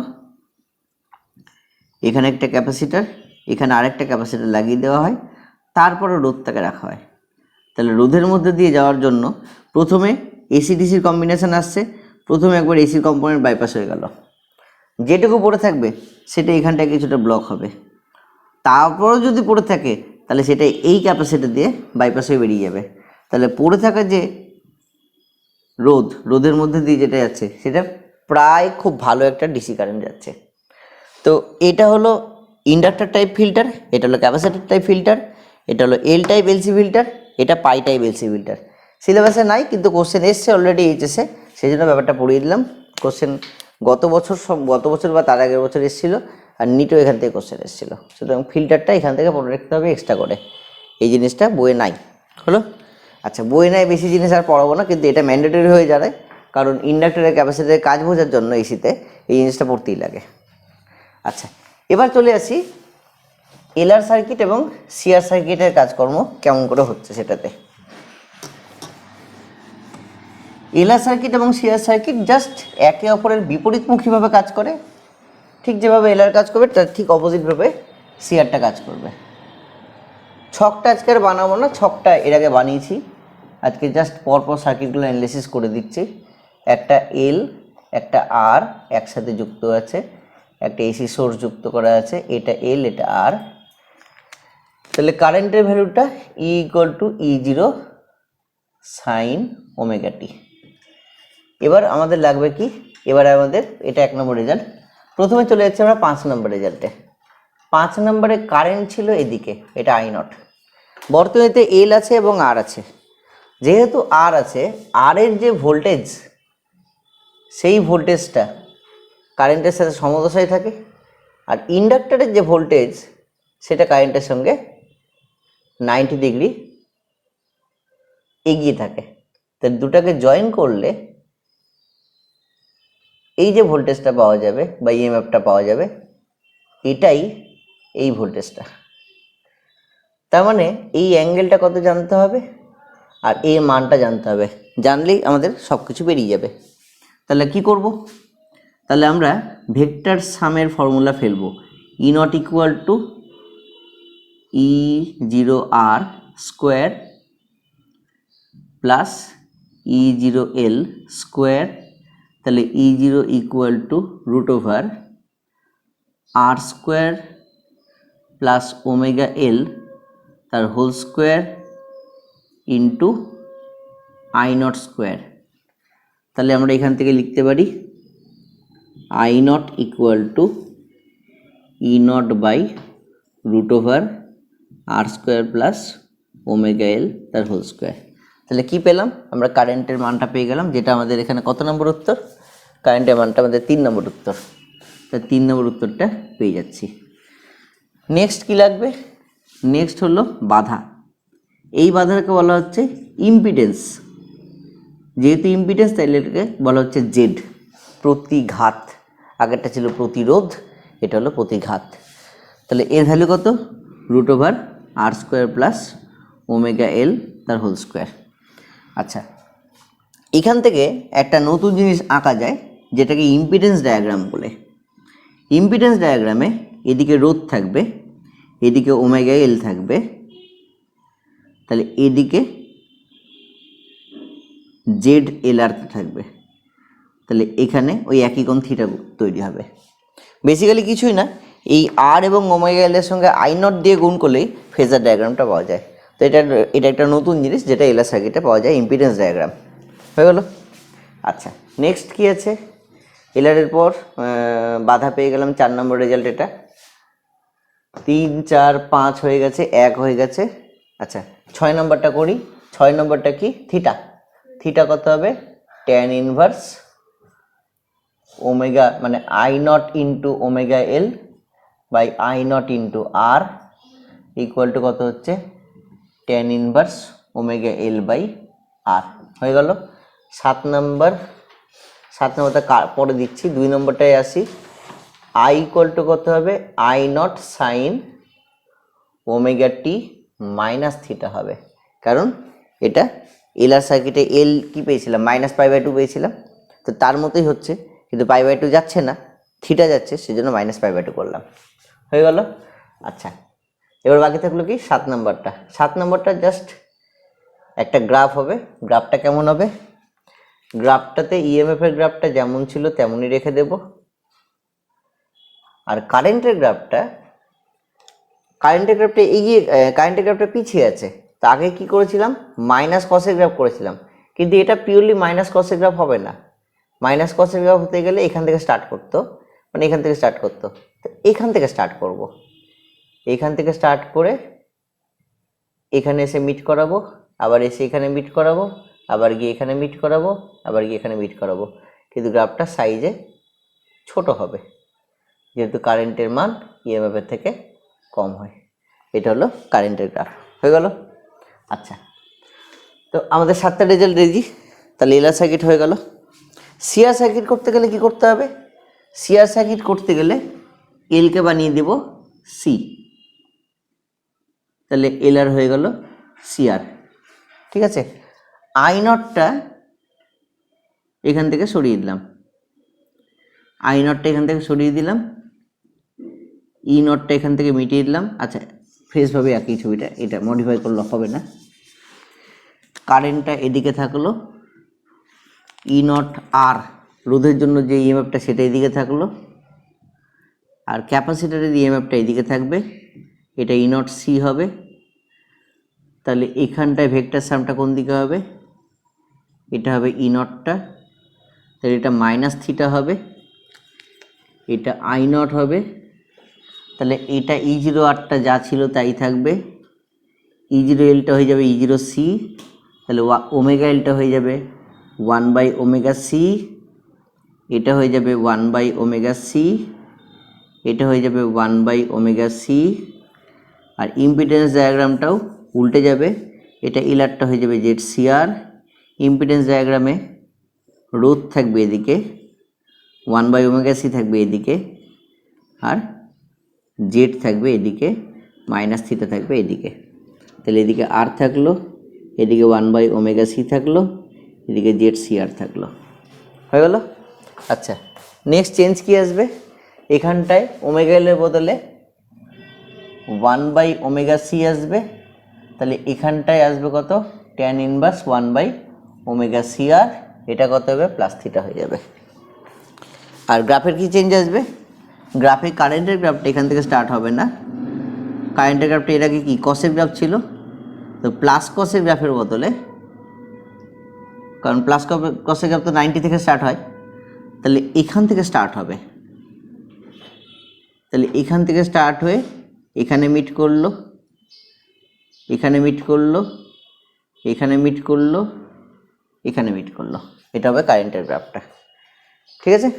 এখানে একটা ক্যাপাসিটার, এখানে আরেকটা ক্যাপাসিটার লাগিয়ে দেওয়া হয়, তারপরে রোধটাকে রাখা হয়। তাহলে রোধের মধ্যে দিয়ে যাওয়ার জন্য প্রথমে এসি ডিসির কম্বিনেশান আসছে, প্রথমে একবার এসির কম্পোনেন্ট বাইপাস হয়ে গেল, যেটুকু পড়ে থাকবে সেটা এখানটায় কিছুটা ব্লক হবে, তারপরেও যদি পড়ে থাকে তাহলে সেটা এই ক্যাপাসিটার দিয়ে বাইপাস হয়ে বেরিয়ে যাবে। তাহলে পড়ে থাকা যে রোধের মধ্যে দিয়ে যেটা যাচ্ছে সেটা প্রায় খুব ভালো একটা ডিসি কারেন্ট যাচ্ছে। তো এটা হলো ইন্ডাক্টর টাইপ ফিল্টার, এটা হলো ক্যাপাসিটর টাইপ ফিল্টার, এটা হলো এল টাইপ এলসি ফিল্টার, এটা পাই টাইপ এলসি ফিল্টার। সিলেবাসে নাই কিন্তু কোশ্চেন এসছে অলরেডি এইচএসে, সেই জন্য ব্যাপারটা পড়িয়ে দিলাম। কোশ্চেন গত বছর বা তার আগের বছর এসেছিলো, আর নিটও এখান থেকে কোশ্চেন এসেছিলো, সুতরাং ফিল্টারটা এখান থেকে পড়ে রাখতে হবে এক্সট্রা করে, এই জিনিসটা বইয়ে নাই। হলো? আচ্ছা, বইয়ে নাই বেশি জিনিস আর পড়াবো না, কিন্তু এটা ম্যান্ডেটরি হয়ে যাবে, কারণ ইন্ডাক্টরের ক্যাপাসিটরের কাজ বোঝার জন্য এসিতে এই জিনিসটা পড়তেই লাগে। আচ্ছা, এবার চলে আসি এলআর সার্কিট এবং সিআর সার্কিটের কাজকর্ম কেমন করে হচ্ছে সেটাতে। এলআর সার্কিট এবং সিআর সার্কিট জাস্ট একে অপরের বিপরীতমুখীভাবে কাজ করে। ঠিক যেভাবে এলআর কাজ করবে তার ঠিক অপোজিটভাবে সিআরটা কাজ করবে। ছকটা আজকে আর বানাবো না, ছকটা এর আগে বানিয়েছি, আজকে জাস্ট পরপর সার্কিটগুলো অ্যানালিসিস করে দিচ্ছি। একটা এল একটা আর একসাথে যুক্ত আছে, একটা এসি সোর্স যুক্ত করা আছে, এটা এল এটা আর। তাহলে কারেন্টের ভ্যালুটা E equal to E0 sine omega t. এবার আমাদের লাগবে কি? এবার আমাদের এটা 1 নম্বর রেজাল্ট। প্রথমে চলে যাচ্ছে আমরা 5 নম্বর রেজাল্টে। 5 নম্বরে কারেন্ট ছিল এদিকে, এটা আই নট। বর্তনীতে এল আছে এবং আর আছে, যেহেতু আর আছে, আর এর যে ভোল্টেজ সেই ভোল্টেজটা কারেন্টের সাথে সমদশায় থাকে, আর ইন্ডাক্টরের যে ভোল্টেজ সেটা কারেন্টের সঙ্গে 90 ডিগ্রি এগিয়ে থাকে। তাই দুটাকে জয়েন করলে এই যে ভোল্টেজটা পাওয়া যাবে বা ইএমএফটা পাওয়া যাবে, এটাই এই ভোল্টেজটা। তার মানে এই অ্যাঙ্গেলটা কত জানতে হবে আর এর মানটা জানতে হবে, জানলেই আমাদের সব কিছু বেরিয়ে যাবে। তাহলে কি করব? তাহলে আমরা ভেক্টর সামের ফর্মুলা ফেলবো, E not equal to E zero R square plus E zero L square. তাহলে E zero equal to root over R square plus omega L তার whole square into I not square. তাহলে আমরা এখান থেকে লিখতে পারি I not equal to E not by root over R square plus omega L তার whole square. তাহলে কি পেলাম? আমরা কারেন্টের মানটা পেয়ে গেলাম, যেটা আমাদের এখানে কত নম্বর উত্তর? কারেন্টের মানটা আমাদের 3 নম্বর উত্তর। তাই 3 নম্বর উত্তরটা পেয়ে যাচ্ছি। নেক্সট কি লাগবে? নেক্সট হলো বাধা। এই বাধাকে বলা হচ্ছে ইম্পিডেন্স। যেহেতু ইম্পিডেন্স, তাই এটাকে বলা হচ্ছে জেড, প্রতিঘাত। আগেরটা ছিল প্রতিরোধ, এটা হলো প্রতিঘাত। তাহলে এর ভ্যালু কত? Root over R square plus omega L তার হোল স্কোয়ার। আচ্ছা, এখান থেকে একটা নতুন জিনিস আঁকা যায়, যেটাকে ইম্পিডেন্স ডায়াগ্রাম বলে। ইম্পিডেন্স ডায়াগ্রামে এদিকে রোধ থাকবে, এদিকে ওমেগা এল থাকবে, তাহলে এদিকে জেড এল আর থাকবে। তাহলে এখানে ওই একই কোণ থিটা তৈরি হবে। বেসিক্যালি কিছুই না, এই আর এবং ওমেগা এল এর সঙ্গে আই নট দিয়ে গুণ করলেই ফেজার ডায়াগ্রামটা পাওয়া যায়। তো এটা একটা নতুন জিনিস, যেটা এলআর সার্কিটে পাওয়া যায়, ইম্পিডেন্স ডায়াগ্রাম। হয়ে গেল। আচ্ছা, নেক্সট কি আছে? এলআরের পর বাধা পেয়ে গেলাম, 4 নম্বর রেজাল্ট এটা। 3, 4, 5 হয়ে গেছে, 1 হয়ে গেছে। আচ্ছা, 6 নম্বরটা করি। 6 নম্বরটা কি? থিটা। থিটা কত হবে? ট্যান ইনভার্স ওমেগা, মানে I not into omega L by I not into R equal to কত হচ্ছে? Tan inverse omega L by R. হয়ে গেল। 7 নম্বরটা পরে দিচ্ছি, 2 নম্বরটায় আসি। আই ইকুয়াল টু কত হবে? I not sine omega t minus theta হবে, কারণ এটা এলআর সার্কিটে এল কি পেয়েছিলাম? -π/2 পেয়েছিলাম। তো তার মতোই হচ্ছে, কিন্তু π/2 যাচ্ছে না, থিটা যাচ্ছে, সেজন্য -π/2 করলাম। হয়ে গেল। আচ্ছা, এবার বাকি থাকলো কি? 7 নম্বরটা। 7 নম্বরটা জাস্ট একটা গ্রাফ হবে। গ্রাফটা কেমন হবে? গ্রাফটাতে ইএমএফ এর গ্রাফটা যেমন ছিল তেমনই রেখে দেব, আর কারেন্টের গ্রাফটা এগিয়ে, কারেন্টের গ্রাফটা পিছিয়ে আছে। তো আগে কি করেছিলাম? মাইনাস কসের গ্রাফ করেছিলাম, কিন্তু এটা পিওরলি মাইনাস কসের গ্রাফ হবে না। মাইনাস কসের গ্রাফ হতে গেলে এখান থেকে স্টার্ট করতো, মানে এখান থেকে স্টার্ট করতো। তো এখান থেকে স্টার্ট করব, এখান থেকে স্টার্ট করে এখানে এসে মিট করাবো, আবার এসে এখানে মিট করাবো, আবার গিয়ে এখানে মিট করাবো, আবার গিয়ে এখানে মিট করাবো। কিন্তু গ্রাফটা সাইজে ছোট হবে, যেহেতু কারেন্টের মান ইএমএফ এর থেকে কম হয়। এটা হলো কারেন্টের গ্রাফ। হয়ে গেল। আচ্ছা, তো আমাদের 7টা রেজাল্ট রেডি। তাহলে এলআর সার্কিট হয়ে গেল। সিআর সার্কিট করতে গেলে কি করতে হবে? সিআর সার্কিট করতে গেলে এলকে বানিয়ে দেব সি, তাহলে এলআর হয়ে গেল সিআর। ঠিক আছে, আই নটটা এখান থেকে সরিয়ে দিলাম, আই নটটা এখান থেকে সরিয়ে দিলাম, ই নটটা এখান থেকে মিটিয়ে দিলাম। আচ্ছা, ফ্রেশভাবে একই ছবিটা, এটা মডিফাই করলে হবে না। কারেন্টটা এদিকে থাকলো, ই নট আর রোধের জন্য যে ইএমএফটা সেটা এদিকে থাকলো, আর ক্যাপাসিটারের ইএমএফটা এদিকে থাকবে, এটা ই নট সি হবে। তাহলে এখানটায় ভেক্টর সামটা কোন দিকে হবে? এটা হবে ই নটটা, তাহলে এটা মাইনাস থিটা হবে, এটা আই নট হবে। তাহলে এটা ই জিরো আরটা যা ছিল তাই থাকবে, ই জিরো এলটা হয়ে যাবে ই জিরো সি, তাহলে ওমেগা এলটা হয়ে যাবে 1/ωc, এটা হয়ে যাবে 1/ωc, এটা হয়ে যাবে 1/ωc, আর ইম্পিডেন্স ডায়াগ্রামটাও উল্টে যাবে, এটা এলআরটা হয়ে যাবে জেড সিআর। ইম্পিডেন্স ডায়াগ্রামে রোধ থাকবে এদিকে, 1/ωc থাকবে এদিকে, আর জেড থাকবে এদিকে, মাইনাস থিটা থাকবে এদিকে। তাহলে এদিকে আর থাকলো, এদিকে 1/ωc থাকলো, এদিকে জেড সিআর থাকলো, হয়ে গেল। আচ্ছা, নেক্সট চেঞ্জ কি আসবে, এখানটায় ওমেগা এলের বদলে 1/ωc আসবে। তাহলে এখানটায় আসবে কত, ট্যান ইনভার্স 1/ωcr, এটা কত হবে, প্লাস থিটা হয়ে যাবে। আর গ্রাফের কি চেঞ্জ আসবে, গ্রাফে কারেন্টের গ্রাফটা এখান থেকে স্টার্ট হবে না, কারেন্টের গ্রাফটা এর আগে কি কসের গ্রাফ ছিল, তো প্লাস কসের গ্রাফের বদলে, কারণ প্লাস কসের গ্রাফ তো 90 থেকে স্টার্ট হয়, তাহলে এখান থেকে স্টার্ট হবে। তাহলে এখান থেকে স্টার্ট হয়ে এখানে মিট করলো, এখানে মিট করলো, এখানে মিট করলো, এখানে মিট করলো, এটা হবে কারেন্টের গ্রাফটা। ঠিক আছে,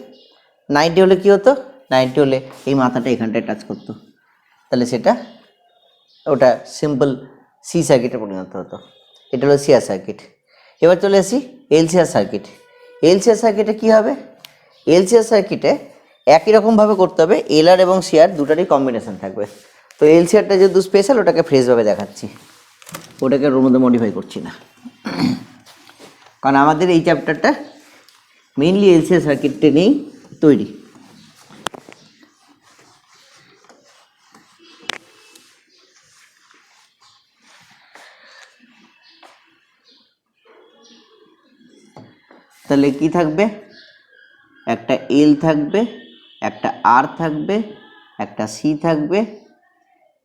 90 হলে কি হতো, 90 হলে এই মাথাটা এখানটায় টাচ করতো, তাহলে সেটা ওটা সিম্পল সি সার্কিটে পরিণত হতো। এটা হলো সিআর সার্কিট। এবার চলে আসি এলসিআর সার্কিট। এলসিআর সার্কিটে কি হবে, এলসিআর সার্কিটে একই রকমভাবে করতে হবে, এলআর এবং সিআর দুটারই কম্বিনেশন থাকবে। তো এলসিআরটা যেহেতু স্পেশাল, ওটাকে ফ্রেশভাবে দেখাচ্ছি, ওটাকে ওর মধ্যে মডিফাই করছি না, কারণ আমাদের এই চ্যাপ্টারটা মেইনলি এলসিআর সার্কিটটা নিয়েই তৈরি। তাহলে কি থাকবে, একটা এল থাকবে, একটা আর থাকবে, একটা সি থাকবে,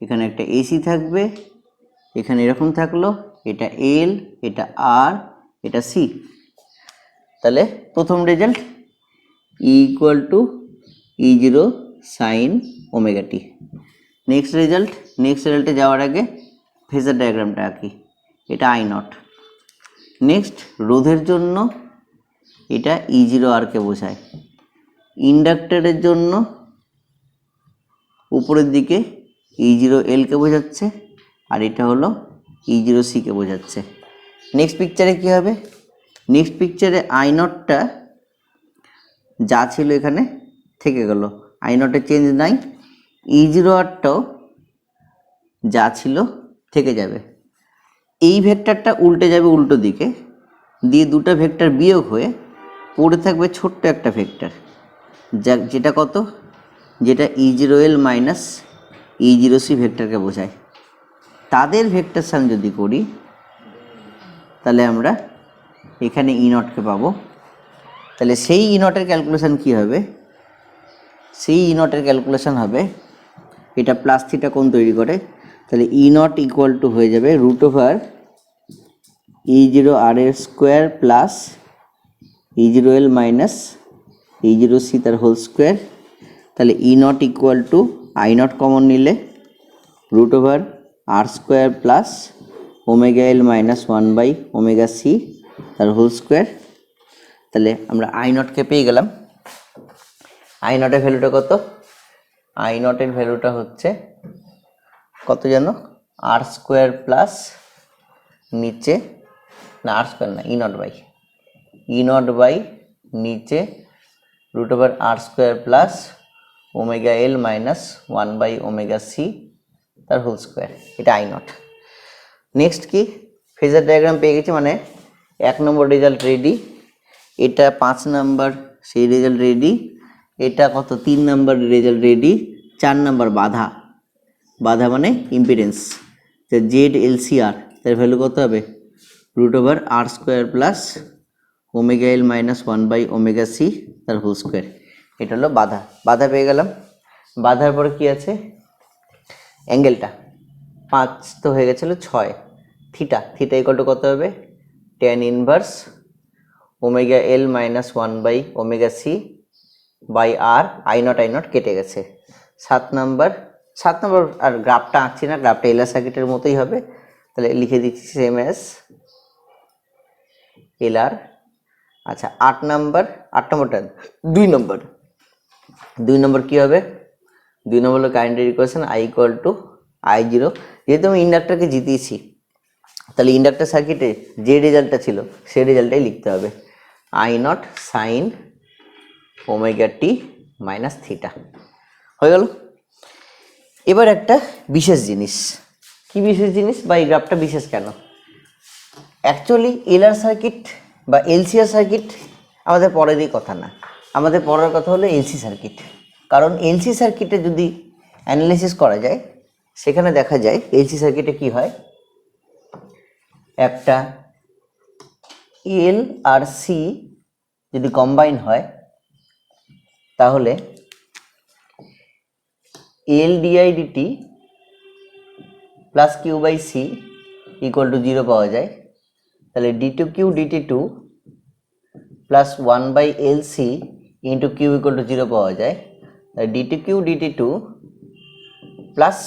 এখানে একটা এসি থাকবে, এখানে এরকম থাকলো, এটা এল, এটা আর, এটা সি। তাহলে প্রথম result E equal to E0 sine omega t. Next রেজাল্টে যাওয়ার আগে ফেজার ডায়াগ্রামটা আঁকি, এটা আই নট। নেক্সট রোধের জন্য এটা E0 আরকে বোঝায়, ইন্ডাক্টরের জন্য উপরের দিকে E0 এলকে বোঝাচ্ছে, আর এটা হলো E0 সিকে বোঝাচ্ছে। নেক্সট পিকচারে কি হবে, নেক্সট পিকচারে আই নটটা যা ছিল এখানে থেকে গেল, আই নটের চেঞ্জ নাই, E0 আরটাও যা ছিল থেকে যাবে। এই ভেক্টরটা উল্টে যাবে উল্টো দিকে, দিয়ে দুটো ভেক্টর বিয়োগ হয়ে পড়ে থাকবে ছোট্ট একটা ভেক্টর, যেটা কত, যেটা E0L মাইনাস E0 সি ভেক্টরকে বোঝায়। তাদের ভেক্টর সাম যদি করি, তাহলে আমরা এখানে ই নটকে পাবো। তাহলে সেই ই নটের ক্যালকুলেশন কী হবে, সেই ই নটের ক্যালকুলেশন হবে, এটা প্লাস থিটা কোণ তৈরি করে, তাহলে ই নট ইকুয়াল টু হয়ে যাবে √E0 আর এর square plus E0L minus E0 C তার হোল স্কোয়ার। তাহলে E not equal to I not common নিলে √R square plus ω/L minus 1/ωc তার হোল স্কোয়ার। তাহলে আমরা আই নটকে পেয়ে গেলাম। আই নটের ভ্যালুটা কত, আই নটের ভ্যালুটা হচ্ছে কত যেন, আর স্কোয়ার প্লাস নিচে, না আর স্কোয়ার না, ই নট বাই নিচে √R square plus ω/L minus 1/ωc তার হোল স্কোয়ার, এটা আই নট। নেক্সট কি, ফেজার ডায়াগ্রাম পেয়ে গেছি, মানে 1 নম্বর রেজাল্ট রেডি, এটা 5 নম্বর সেই রেজাল্ট রেডি, এটা কত 3 নম্বর রেজাল্ট রেডি, 4 নম্বর বাধা, বাধা মানে ইম্পিডেন্স, তো ZLCR তার ভ্যালু কত হবে, √R square plus ω/L minus 1/ωc তার হোল স্কোয়ার, এটা হলো বাধা। বাধা পেয়ে গেলাম। বাধার পরে কি আছে, অ্যাঙ্গেলটা 5 তো হয়ে গেছিলো 6, থিটা ইকুয়াল টু কত হবে, tan inverse ω/L minus 1/ωc by R, I nought কেটে গেছে। 7 নম্বর আর গ্রাফটা আঁকছি না, গ্রাফটা এলআর সার্কিটের মতোই হবে, তাহলে লিখে দিচ্ছি সেম এস এলআর। আচ্ছা 8 নম্বরটা 2 নম্বর কি হবে, 2 নম্বর হলো কারেন্টের equation I equal to I0। যেহেতু আমি ইন্ডাক্টরকে জিতিয়েছি, তাহলে ইন্ডাক্টর সার্কিটে যে রেজাল্টটা ছিল সেই রেজাল্টটাই লিখতে হবে, I not sine omega t minus theta. হয়ে গেল। এবার একটা বিশেষ জিনিস, কি বিশেষ জিনিস বা এই গ্রাফটা বিশেষ কেন? অ্যাকচুয়ালি এলআর সার্কিট বা এলসিআর সার্কিট আমাদের পরেরই কথা না, আমাদের পরের কথা হলো এলসি সার্কিট। কারণ এলসি সার্কিটে যদি অ্যানালাইসিস করা যায় সেখানে দেখা যায় এলসি সার্কিটে কি হয়, একটা এল আর সি যদি কম্বাইন হয় তাহলে L di dt plus Q by C equal to 0 পাওয়া যায়। তাহলে d Q dt two plus 1/LC into Q equal to 0 পাওয়া যায়। D Q dt two plus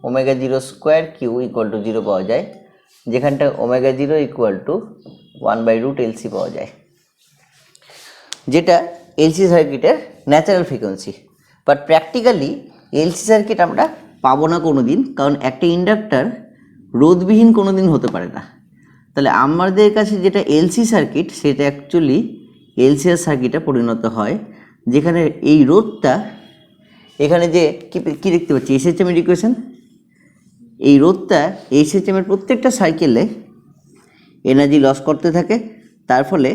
omega 0 square Q equal to 0 পাওয়া যায়, যেখানটা ওমেগা 0 ইকুয়াল টু 1/√LC পাওয়া যায়, যেটা এলসি সার্কিটের natural frequency. But practically LC circuit আমরা পাবো না কোনো দিন, কারণ একটা ইন্ডাক্টর রোধবিহীন কোনো দিন হতে পারে না। তাহলে আমাদের কাছে যেটা এলসি সার্কিট সেটা অ্যাকচুয়ালি এলসিআর সার্কিটে পরিণত হয়, যেখানে এই রোধটা এখানে যে কি দেখতে পাচ্ছি এসএইচএম এর ইকুয়েশন, এই রোধটা এসএইচএম এর প্রত্যেকটা সাইকেলে এনার্জি লস করতে থাকে, তার ফলে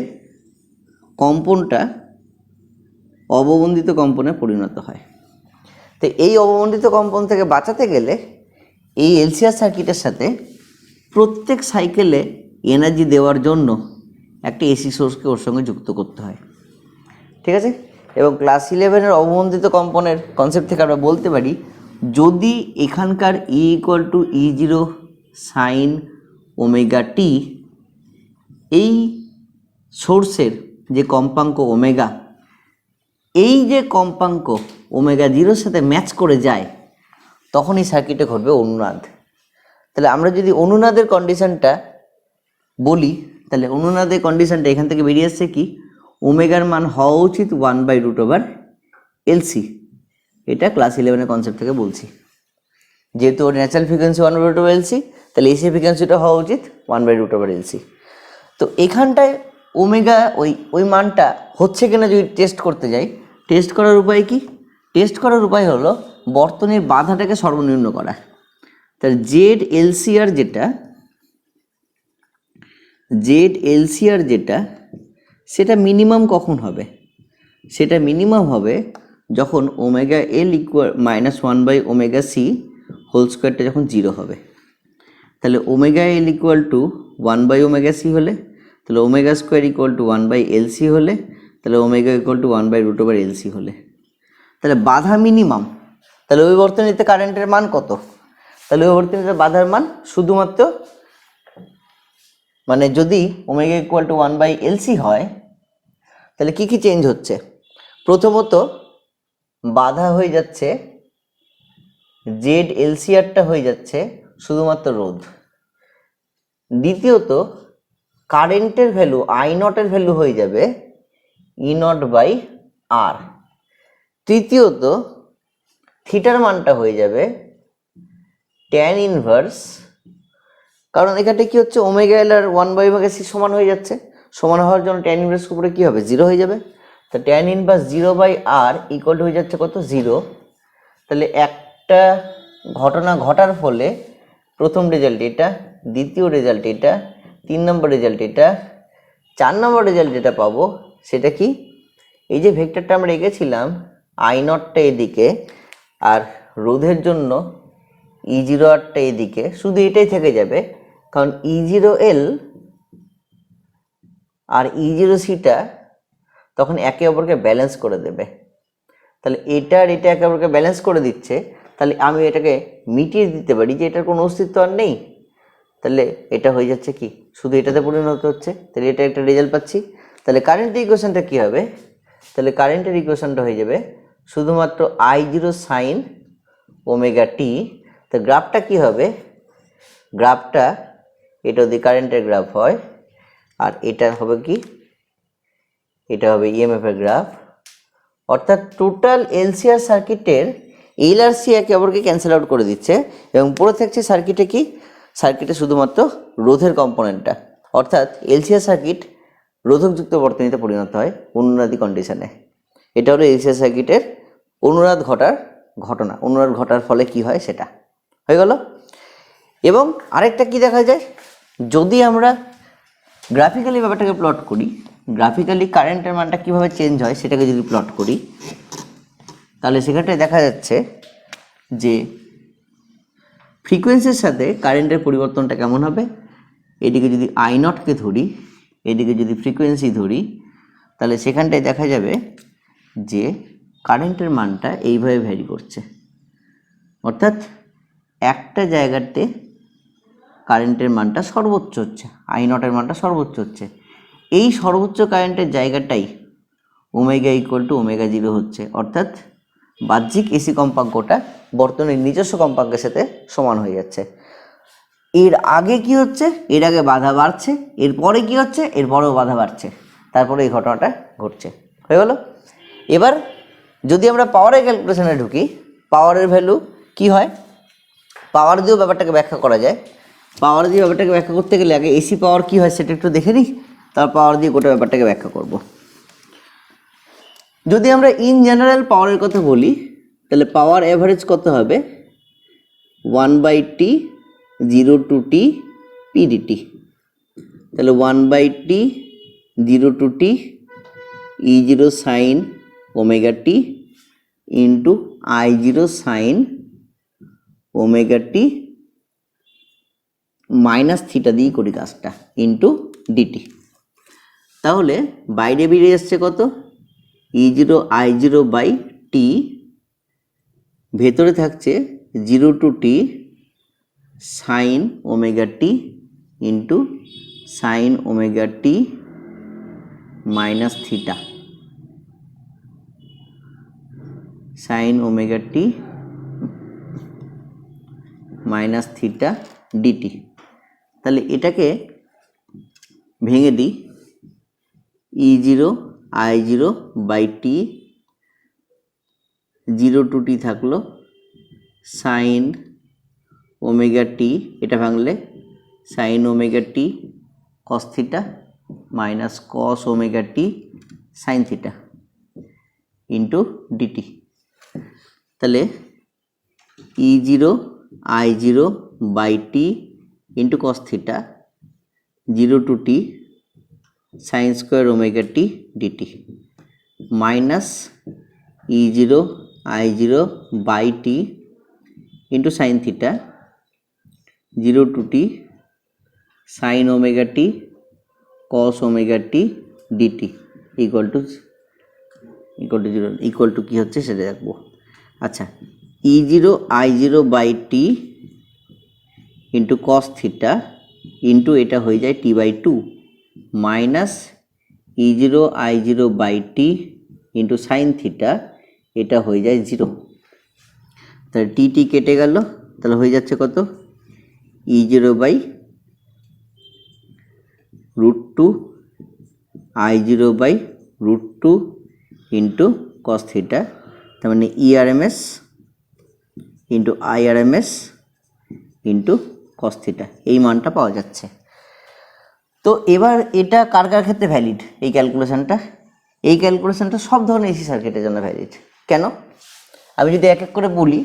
কম্পনটা অবমন্দিত কম্পনে পরিণত হয়। তো এই অবমন্দিত কম্পন থেকে বাঁচাতে গেলে এই এলসিআর সার্কিটের সাথে প্রত্যেক সাইকেলে এনার্জি দেওয়ার জন্য একটা এসি সোর্সকে ওর সঙ্গে যুক্ত করতে হয়, ঠিক আছে। এবং ক্লাস 11-এর অবমন্দিত কম্পনের কনসেপ্ট থেকে আমরা বলতে পারি, যদি এখানকার E equal to E0 sine omega t এই সোর্সের যে কম্পাঙ্ক ওমেগা, এই যে কম্পাঙ্ক ওমেগা 0-র সাথে ম্যাচ করে যায়, তখন এই সার্কিটে ঘটবে অনুনাদ। তাহলে আমরা যদি অনুনাদের কন্ডিশনটা বলি, তাহলে অনুনাদের কন্ডিশনটা এখান থেকে বেরিয়ে আসছে কি, ওমেগার মান হওয়া উচিত 1/√LC। এটা ক্লাস 11-এর কনসেপ্ট থেকে বলছি, যেহেতু ওর ন্যাচারাল ফ্রিকোয়েন্সি 1/√LC, তাহলে এসি ফ্রিকোয়েন্সিটা হওয়া উচিত 1/√LC। তো এখানটায় ওমেগা ওই মানটা হচ্ছে কিনা যদি টেস্ট করতে যাই, টেস্ট করার উপায় কি? টেস্ট করার উপায় হলো বর্তনীর বাধাটাকে সর্বনিম্ন করা। তাহলে জেড এলসিআর যেটা সেটা মিনিমাম কখন হবে? সেটা মিনিমাম হবে যখন omega L equal -1/ωc whole স্কোয়ারটা যখন 0 হবে। তাহলে omega L equal to 1/ωc হলে, তাহলে omega square equal to 1/LC হলে, তাহলে ওমেগা ইকুয়াল টু 1/√LC হলে, তাহলে বাধা মিনিমাম। তাহলে ওই বর্তনীতে কারেন্টের মান কত? তাহলে ওই বর্তনীতে বাধার মান শুধুমাত্র মানে যদি ওমেগা ইকুয়াল টু 1/LC হয়, তাহলে কি কি চেঞ্জ হচ্ছে? প্রথমত বাধা হয়ে যাচ্ছে জেড এলসিআরটা হয়ে যাচ্ছে শুধুমাত্র রোধ। দ্বিতীয়ত কারেন্টের ভ্যালু আই নটের ভ্যালু হয়ে যাবে E0/R। তৃতীয়ত থিটার মানটা হয়ে যাবে ট্যান ইনভার্স, কারণ এখানে কি হচ্ছে ওমেগা এল আর 1/ωc সমান হয়ে যাচ্ছে, সমান হওয়ার জন্য ট্যান ইনভার্স উপরে কি হবে 0 হয়ে যাবে। তো ট্যান ইনভার্স 0/R ইকুয়াল হয়ে যাচ্ছে কত 0। তাহলে একটা ঘটনা ঘটার ফলে প্রথম রেজাল্ট এটা, দ্বিতীয় রেজাল্ট এটা, 3 নম্বর রেজাল্ট এটা, 4 নম্বর রেজাল্ট যেটা পাবো সেটা কি, এই যে ভেক্টরটা আমরা এঁকেছিলাম আই নটটা এদিকে আর রোধের জন্য E0R-টা এদিকে, শুধু এটাই থেকে যাবে, কারণ E0L আর E0C-টা তখন একে অপরকে ব্যালেন্স করে দেবে। তাহলে এটা আর এটা একে অপরকে ব্যালেন্স করে দিচ্ছে, তাহলে আমি এটাকে মিটিয়ে দিতে পারি যে এটার কোনো অস্তিত্ব আর নেই। তাহলে এটা হয়ে যাচ্ছে কি, শুধু এটাতে পরিণত হচ্ছে, তাহলে এটা একটা রেজাল্ট পাচ্ছি। তাহলে কারেন্টের ইকুয়েশনটা কী হবে? তাহলে কারেন্টের ইকুয়েশনটা হয়ে যাবে শুধুমাত্র I0 সাইন ওমেগা টি। তো গ্রাফটা কি হবে? গ্রাফটা এটা যদি কারেন্টের গ্রাফ হয় আর এটা হবে কি, এটা হবে ইএমএফ এর গ্রাফ। অর্থাৎ টোটাল এলসিআর সার্কিটের এল আর সি একে অপরকে ক্যান্সেল আউট করে দিচ্ছে এবং পুরো থাকছে সার্কিটে কি, সার্কিটে শুধুমাত্র রোধের কম্পোনেন্টটা, অর্থাৎ এলসিআর সার্কিট রোধকযুক্ত বর্তনীতে পরিণত হয় অনুনাদি কন্ডিশনে। এটা হলো এলসিআর সার্কিটের অনুনাদ ঘটার ফলে কি হয় সেটা হয়ে গেল। এবং আরেকটা কি দেখা যায়, যদি আমরা গ্রাফিক্যালি ব্যাপারটাকে প্লট করি, গ্রাফিক্যালি কারেন্টের মানটা কীভাবে চেঞ্জ হয় সেটাকে যদি প্লট করি, তাহলে সেখানটায় দেখা যাচ্ছে যে ফ্রিকোয়েন্সির সাথে কারেন্টের পরিবর্তনটা কেমন হবে। এদিকে যদি আই নটকে ধরি, এদিকে যদি ফ্রিকোয়েন্সি ধরি, তাহলে সেখানটায় দেখা যাবে যে কারেন্টের মানটা এইভাবে ভ্যারি করছে, অর্থাৎ একটা জায়গাতে কারেন্টের মানটা সর্বোচ্চ হচ্ছে, আই নটের মানটা সর্বোচ্চ হচ্ছে। এই সর্বোচ্চ কারেন্টের জায়গাটাই ওমেগা ইকুয়াল টু ওমেগা 0 হচ্ছে, অর্থাৎ বাহ্যিক এসি কম্পাঙ্কটা বর্তনীর নিজস্ব কম্পাঙ্কের সাথে সমান হয়ে যাচ্ছে। এর আগে কি হচ্ছে, এর আগে বাধা বাড়ছে, এরপরে কি হচ্ছে, এরপরেও বাধা বাড়ছে, তারপরে এই ঘটনাটা ঘটছে, হয়ে গেল। এবার যদি আমরা পাওয়ারের ক্যালকুলেশনে ঢুকি, পাওয়ারের ভ্যালু কি হয়, পাওয়ার দিয়েও ব্যাপারটাকে ব্যাখ্যা করা যায়। পাওয়ার দিয়ে ব্যাপারটাকে ব্যাখ্যা করতে গেলে আগে এসি পাওয়ার কী হয় সেটা একটু দেখে নিই, তারপর পাওয়ার দিয়ে গোটা ব্যাপারটাকে ব্যাখ্যা করব। যদি আমরা ইন জেনারেল পাওয়ারের কথা বলি, তাহলে পাওয়ার অ্যাভারেজ কত হবে, 1/t 0 to t pdt। তাহলে 1/t 0 to t E0 sin omega t into I0 sin omega t minus theta দিয়ে করি কাজটা, ইন্টু ডিটি। তাহলে বাইরে বেরিয়ে আসছে কত, E0 I0 বাই টি, ভেতরে থাকছে 0 to t sine omega t into sine omega t minus theta, sine omega t minus theta dt. তাহলে এটাকে ভেঙে দিই, E0 I0 by t, 0 to t থাকলো সাইন ওমেগা টি, এটা ভাঙলে sine omega t cos theta minus cos omega t sine theta into dt. তাহলে E0 I0 by t into cos theta 0 to t sine square omega t dt minus E0 I0 by t into sine theta 0 to t sine omega t cos omega t dt equal to 0, equal to কী হচ্ছে সেটা দেখবো। আচ্ছা, E0 I0 by t into cos theta into এটা হয়ে যায় t/2 minus E0 I0 by t into sine theta, এটা হয়ে যায় 0। তাহলে টি কেটে গেল, তাহলে হয়ে যাচ্ছে কত, E0 by √2 I0 by √2 into cos theta, তার মানে ERMS into IRMS into cos theta, এই মানটা পাওয়া যাচ্ছে। তো এবার এটা কার কার ক্ষেত্রে ভ্যালিড, এই ক্যালকুলেশনটা সব ধরনের এসি সার্কিটের জন্য ভ্যালিড। কেন, আমি যদি এক এক করে বলি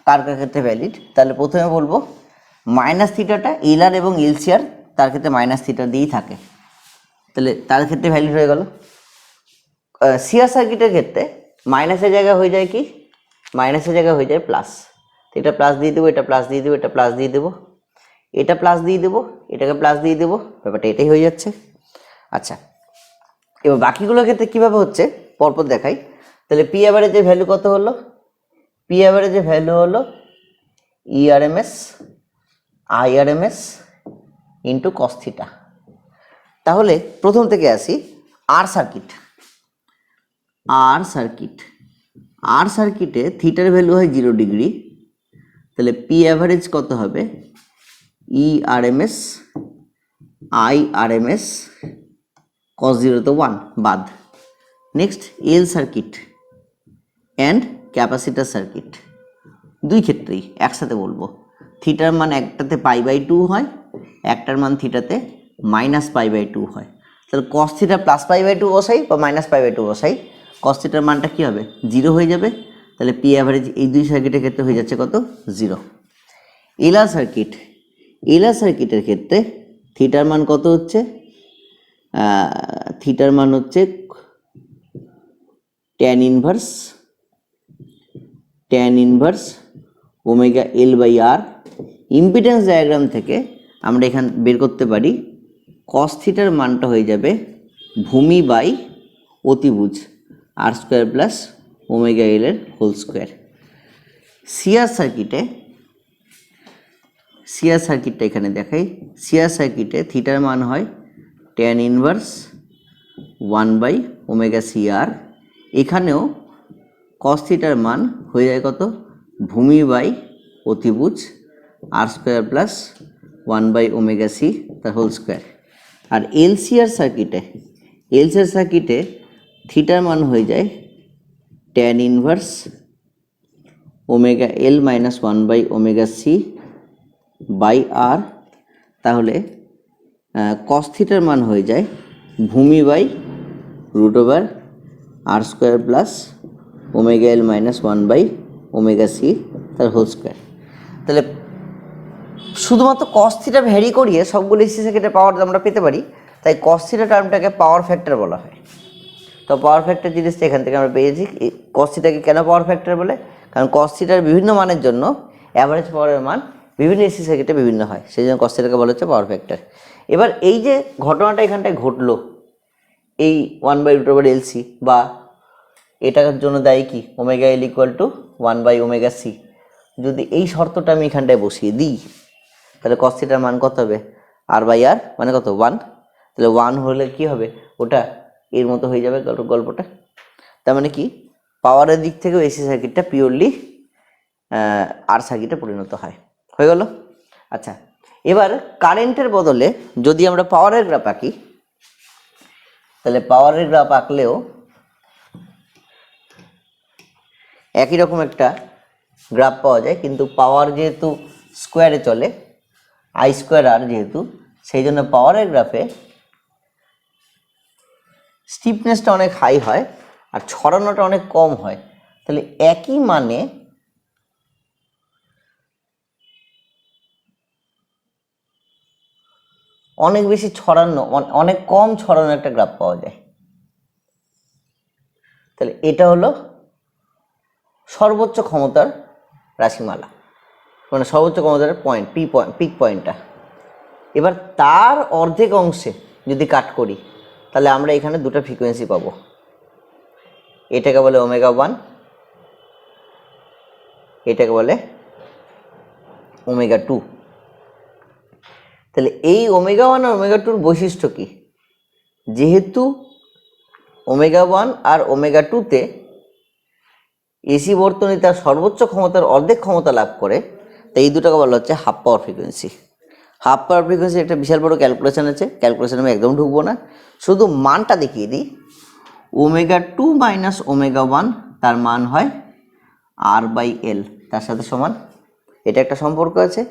কার কার ক্ষেত্রে ভ্যালিড, তাহলে প্রথমে বলবো মাইনাস থিটাটা এলআর এবং এলসিআর তার ক্ষেত্রে মাইনাস থিটা দিয়েই থাকে, তাহলে তার ক্ষেত্রে ভ্যালিড হয়ে গেল। সিআর সার্কিটের ক্ষেত্রে মাইনাসের জায়গায় হয়ে যায় কি, মাইনাসের জায়গায় হয়ে যায় প্লাস, এটা প্লাস দিয়ে দেবো, এটা প্লাস দিয়ে দেবো, এটা প্লাস দিয়ে দেবো, এটা প্লাস দিয়ে দেবো, এটাকে প্লাস দিয়ে দেবো, ব্যাপারটা এটাই হয়ে যাচ্ছে। আচ্ছা, এবার বাকিগুলোর ক্ষেত্রে কীভাবে হচ্ছে পরপর দেখাই। তাহলে পি অ্যাভারেজের ভ্যালু কত হলো, পি অ্যাভারেজের ভ্যালু হলো ERMS IRMS into cos theta. তাহলে প্রথম থেকে আসি, আর সার্কিটে থিটার ভ্যালু হয় 0 ডিগ্রি, তাহলে পি অ্যাভারেজ কত হবে, ERMS IRMS cos 0 তো 1 বাদ। Next L circuit and capacitor circuit, দুই ক্ষেত্রেই একসাথে বলবো। থিটার মান একটাতে π/2 হয়, একটার মান থিটাতে -π/2 হয়। তাহলে cos থিটা +π/2 বসাই বা -π/2 বসাই, cos থিটার মানটা কী হবে 0 হয়ে যাবে। তাহলে পি অ্যাভারেজ এই দুই সার্কিটের ক্ষেত্রে হয়ে যাচ্ছে কত 0। এলআর সার্কিটের ক্ষেত্রে থিটার মান কত হচ্ছে, থিটার মান হচ্ছে tan inverse omega L/R। Impedance diagram থেকে আমরা এখান বের করতে পারি cos থিটার মানটা হয়ে যাবে ভূমি বাই অতিভুজ R² প্লাস ওমেগা L এর হোল স্কোয়ার। সিআর সার্কিটটা এখানে দেখাই। সিআর সার্কিটে থিটার মান হয় tan ইনভার্স 1/ωCR। এখানেও cos থিটার মান হয়ে যায় কত ভূমি বাই অতিভুজ R² প্লাস 1/ωC তার হোল স্কোয়ার। আর এলসিআর সার্কিটে থিটার মান হয়ে যায় tan inverse omega L minus 1/ωC by R। তাহলে cos থিটার মান হয়ে যায় ভূমি by √R² plus omega L minus 1/ωC তার হোল স্কোয়ার। তাহলে শুধুমাত্র cos থিটা ভ্যারি করিয়ে সবগুলো এসি সার্কিটের পাওয়ার আমরা পেতে পারি, তাই cos থিটা টার্মটাকে পাওয়ার ফ্যাক্টর বলা হয়। তো পাওয়ার ফ্যাক্টর জিনিসটা এখান থেকে আমরা পেয়েছি। cos থিটাকে কেন পাওয়ার ফ্যাক্টর বলে, কারণ cos থিটার বিভিন্ন মানের জন্য অ্যাভারেজ পাওয়ারের মান বিভিন্ন এসি সার্কিটে বিভিন্ন হয়, সেই জন্য cos থিটাকে বলা হচ্ছে পাওয়ার ফ্যাক্টর। এবার এই যে ঘটনাটা এখানটায় ঘটলো, এই 1/√LC বা এটার জন্য দায়ী কি ওমেগা L = 1/ωC, যদি এই শর্তটা আমি এখানটায় বসিয়ে দিই তাহলে cos থিটার মান কত হবে R/R মানে কত 1। তাহলে 1 হলে কি হবে ওটা এর মতো হয়ে যাবে গল্পটা। তার মানে কি পাওয়ারের দিক থেকেও এসি সার্কিটটা পিওরলি আর সার্কিটে পরিণত হয়। হয়ে গেল। আচ্ছা, এবার কারেন্টের বদলে যদি আমরা পাওয়ারের গ্রাফ আঁকি, তাহলে পাওয়ারের গ্রাফ আঁকলেও একই রকম একটা গ্রাফ পাওয়া যায়, কিন্তু পাওয়ার যেহেতু স্কোয়ারে চলে I²R যেহেতু, সেই জন্য পাওয়ারের গ্রাফে স্টিফনেসটা অনেক হাই হয় আর ছড়ানোটা অনেক কম হয়। তাহলে একই মানে অনেক বেশি ছড়ানো, অনেক কম ছড়ানো একটা গ্রাফ পাওয়া যায়। তাহলে এটা হলো সর্বোচ্চ ক্ষমতার রাশিমালা, মানে সর্বোচ্চ ক্ষমতার পয়েন্ট পিক পয়েন্টটা। এবার তার অর্ধেক অংশে যদি কাট করি তাহলে আমরা এখানে দুটো ফ্রিকোয়েন্সি পাবো, এটাকে বলে ω1, এটাকে বলে ω2। তাহলে এই ω1 আর ω2-র বৈশিষ্ট্য কি, যেহেতু ω1 আর ω2-তে এসি বর্তনী তার সর্বোচ্চ ক্ষমতার অর্ধেক ক্ষমতা লাভ করে, তাই এই দুটোকে বলা হচ্ছে হাফ পাওয়ার ফ্রিকোয়েন্সি। হাফ পাওয়ার ফ্রিকোয়েন্সি একটা বিশাল বড় ক্যালকুলেশন আছে, ক্যালকুলেশন আমি একদম ঢুকবো না, শুধু মানটা দেখিয়ে দিই। ω2 মাইনাস ω1 তার মান হয় R/L, তার সাথে সমান, এটা একটা সম্পর্ক আছে।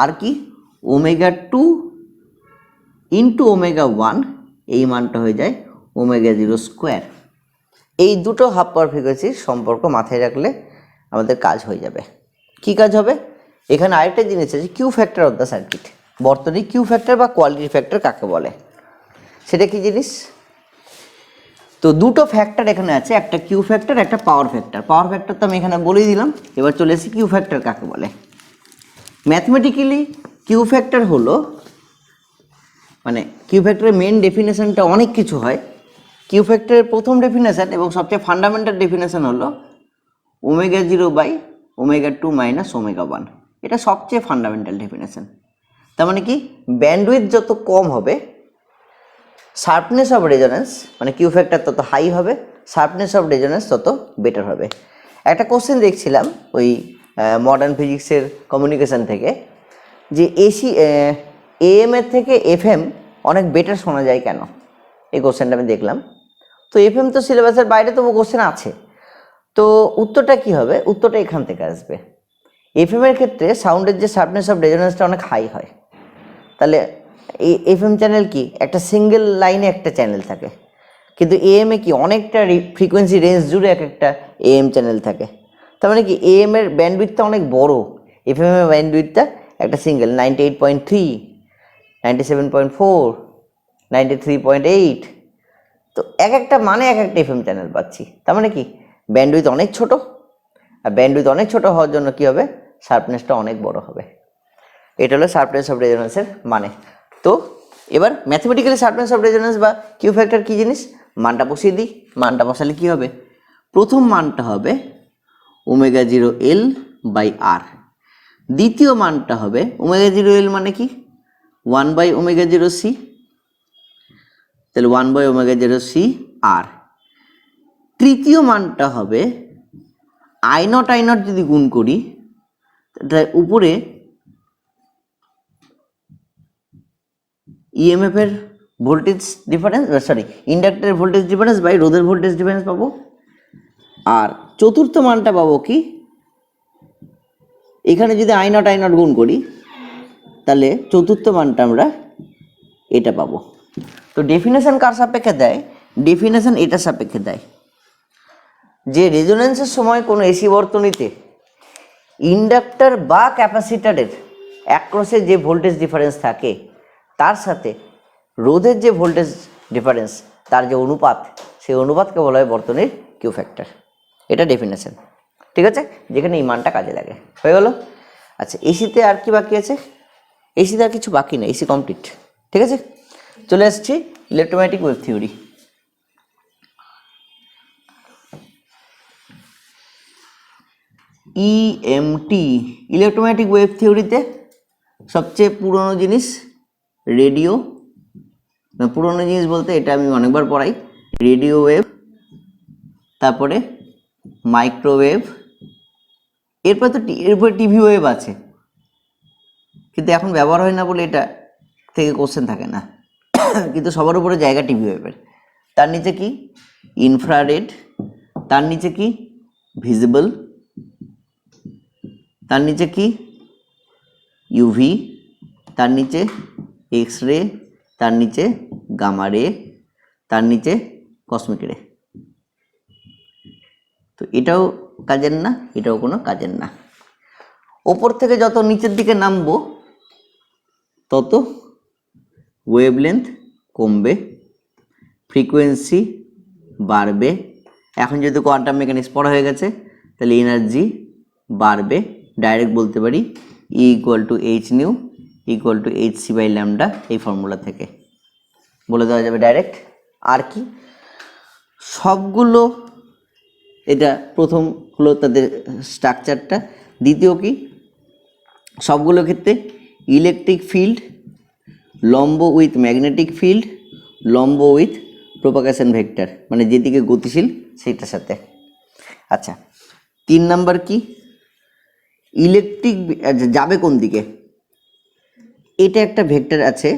আর কি ω2 ইন্টু ω1 এই মানটা হয়ে যায় ω0²। এই দুটো হাফ পাওয়ার ফ্রিকোয়েন্সির সম্পর্ক মাথায় রাখলে আমাদের কাজ হয়ে যাবে। কি কাজ হবে, এখানে আরেকটা জিনিস আছে Q factor of the circuit. বর্তনী কিউ ফ্যাক্টর বা কোয়ালিটি ফ্যাক্টর কাকে বলে, সেটা কি জিনিস? তো দুটো ফ্যাক্টর এখানে আছে, একটা কিউ ফ্যাক্টর, একটা পাওয়ার ফ্যাক্টর। পাওয়ার ফ্যাক্টর তো আমি এখানে বলেই দিলাম। এবার চলে এসেছি কিউ ফ্যাক্টর কাকে বলে। ম্যাথমেটিক্যালি কিউ ফ্যাক্টর হলো, মানে কিউ ফ্যাক্টরের মেন ডেফিনেশনটা অনেক কিছু হয়। কিউ ফ্যাক্টরের প্রথম ডেফিনেশন এবং সবচেয়ে ফান্ডামেন্টাল ডেফিনেশন হলো ω0/ω2 মাইনাস ω1। এটা সবচেয়ে ফান্ডামেন্টাল ডেফিনেশন। তার মানে কি ব্যান্ডউইথ যত কম হবে শার্পনেস অফ রেজোন্যান্স, মানে কিউ ফ্যাক্টর তত হাই হবে, শার্পনেস অফ রেজোন্যান্স তত বেটার হবে। একটা কোশ্চেন দেখছিলাম ওই মডার্ন ফিজিক্সের কমিউনিকেশন থেকে, যে AM এর থেকে FM অনেক বেটার শোনা যায় কেন, এই কোশ্চেনটা আমি দেখলাম। তো FM তো সিলেবাসের বাইরে, তবু কোশ্চেন আছে। তো উত্তরটা কি হবে, উত্তরটা এখান থেকে আসবে। এফএম এর ক্ষেত্রে সাউন্ডের যে শার্পনেস অফ রেজোনেন্সটা অনেক হাই হয়। তাহলে এই এফএম চ্যানেল কি একটা সিঙ্গেল লাইনে একটা চ্যানেল থাকে, কিন্তু এএম এ কি অনেকটা ফ্রিকোয়েন্সি রেঞ্জ জুড়ে এক একটা এএম চ্যানেল থাকে। তার মানে কি এএম এর ব্যান্ডউইথটা অনেক বড়, এফএম এর ব্যান্ডউইথটা একটা সিঙ্গেল 98.3, 97.4, 93.8। তো এক একটা মানে এক একটা এফএম চ্যানেল পাচ্ছি। তার মানে কি ব্যান্ডউইথ অনেক ছোট, আর ব্যান্ডউইথ অনেক ছোট হওয়ার জন্য কি হবে, শার্পনেসটা অনেক বড় হবে। এটা হলো শার্পনেস অফ রেজোনেন্সের মানে। তো এবার ম্যাথমেটিক্যালি শার্পনেস অফ রেজোনেন্স বা কিউ ফ্যাক্টর কি জিনিস, মানটা বসিয়ে দিই। মানটা বসালে কি হবে, প্রথম মানটা হবে ω0L/R, দ্বিতীয় মানটা হবে ω0L মানে কি 1/ω0C, তাহলে 1/ω0CR। তৃতীয় মানটা হবে I0 যদি গুণ করি, তাহলে উপরে ইএমএফ এর ভোল্টেজ ডিফারেন্স, ইন্ডাক্টরের ভোল্টেজ ডিফারেন্স বাই রোধের ভোল্টেজ ডিফারেন্স পাবো। আর চতুর্থ মানটা পাবো কি, এখানে যদি I0 গুণ করি তাহলে চতুর্থ মানটা আমরা এটা পাবো। তো ডেফিনেশন কার সাপেক্ষে দেয়, ডেফিনেশন এটা সাপেক্ষে দেয় যে রেজোনেন্সের সময় কোনো এসি বর্তনীতে ইন্ডাক্টর বা ক্যাপাসিটরের অ্যাক্রসে যে ভোল্টেজ ডিফারেন্স থাকে তার সাথে রোধের যে ভোল্টেজ ডিফারেন্স তার যে অনুপাত, সেই অনুপাতকে বলা হয় বর্তনীর কিউ ফ্যাক্টর। এটা ডেফিনেশন, ঠিক আছে, যেখানে এই মানটা কাজে লাগে। হয়ে গেল। আচ্ছা, এসিতে আর কি বাকি আছে, এসিতে আর কিছু বাকি নেই, এসি কমপ্লিট। ঠিক আছে, চলে আসছি electromagnetic wave theory. EMT, electromagnetic wave থিওরিতে সবচেয়ে পুরনো জিনিস রেডিও, পুরনো জিনিস বলতে এটা আমি অনেকবার পড়াই, রেডিও ওয়েভ, তারপরে মাইক্রোওয়েভ, এরপর তো এরপর টিভি ওয়েভ আছে, কিন্তু এখন ব্যবহার হয় না বলে এটা থেকে কোশ্চেন থাকে না, কিন্তু সবার উপরে জায়গা টিভি ওয়েভের। তার নিচে কি ইনফ্রারেড, তার নিচে কি ভিজিবল, তার নিচে কি ইউভি, তার নিচে এক্স রে, তার নিচে গামা রে, তার নিচে কসমিক রে। তো এটাও কাজের না, এটাও কোনো কাজের না। ওপর থেকে যত নিচের দিকে নামবো তত ওয়েভলেন্থ কমবে, ফ্রিকোয়েন্সি বাড়বে। এখন যেহেতু কোয়ান্টাম মেকানিক্স পড়া হয়ে গেছে তাহলে এনার্জি বাড়বে। ডাইরেক্ট বলতে পারি E=h/nu = hc/λ, এই ফর্মুলা থেকে বলে দেওয়া যাবে ডাইরেক্ট। আর কি সবগুলো, এটা প্রথম হলো তাদের স্ট্রাকচারটা। দ্বিতীয় কি, সবগুলো ক্ষেত্রে ইলেকট্রিক ফিল্ড লম্ব উইথ ম্যাগনেটিক ফিল্ড লম্ব উইথ প্রোপাগেশন ভেক্টর, মানে যেদিকে গতিশীল সেইটার সাথে। আচ্ছা, 3 নাম্বার কি, ইলেকট্রিক যাবে কোন দিকে, এটা একটা ভেক্টর আছে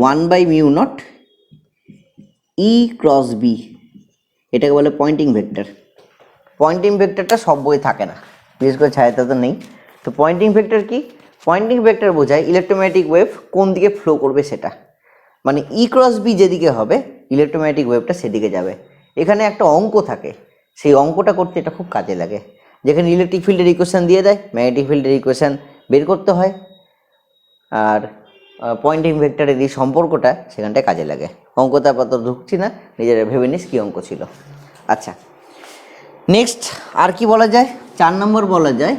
1/μ0 E×B, এটাকে বলে পয়েন্টিং ভেক্টর। পয়েন্টিং ভেক্টরটা সব বই থাকে না, বিশেষ করে ছায়াতে তো নেই। তো পয়েন্টিং ভেক্টর কি, পয়েন্টিং ভেক্টর বোঝায় ইলেকট্রোম্যাগনেটিক ওয়েভ কোন দিকে ফ্লো করবে সেটা, মানে E×B যেদিকে হবে ইলেকট্রোম্যাগনেটিক ওয়েভটা সেদিকে যাবে। এখানে একটা অঙ্ক থাকে, সেই অঙ্কটা করতে এটা খুব কাজে লাগে, যেখানে ইলেকট্রিক ফিল্ডের ইকুয়েশন দিয়ে দেয়, ম্যাগনেটিক ফিল্ডের ইকুয়েশন বের করতে হয়, আর পয়েন্টিং ভেক্টরের এই সম্পর্কটা সেখানটায় কাজে লাগে। অঙ্কতে আপাতত ঢুকছি না, নিজেরা ভেবে নিস কী অঙ্ক ছিল। আচ্ছা, নেক্সট আর কি বলা যায়, 4 নম্বর বলা যায়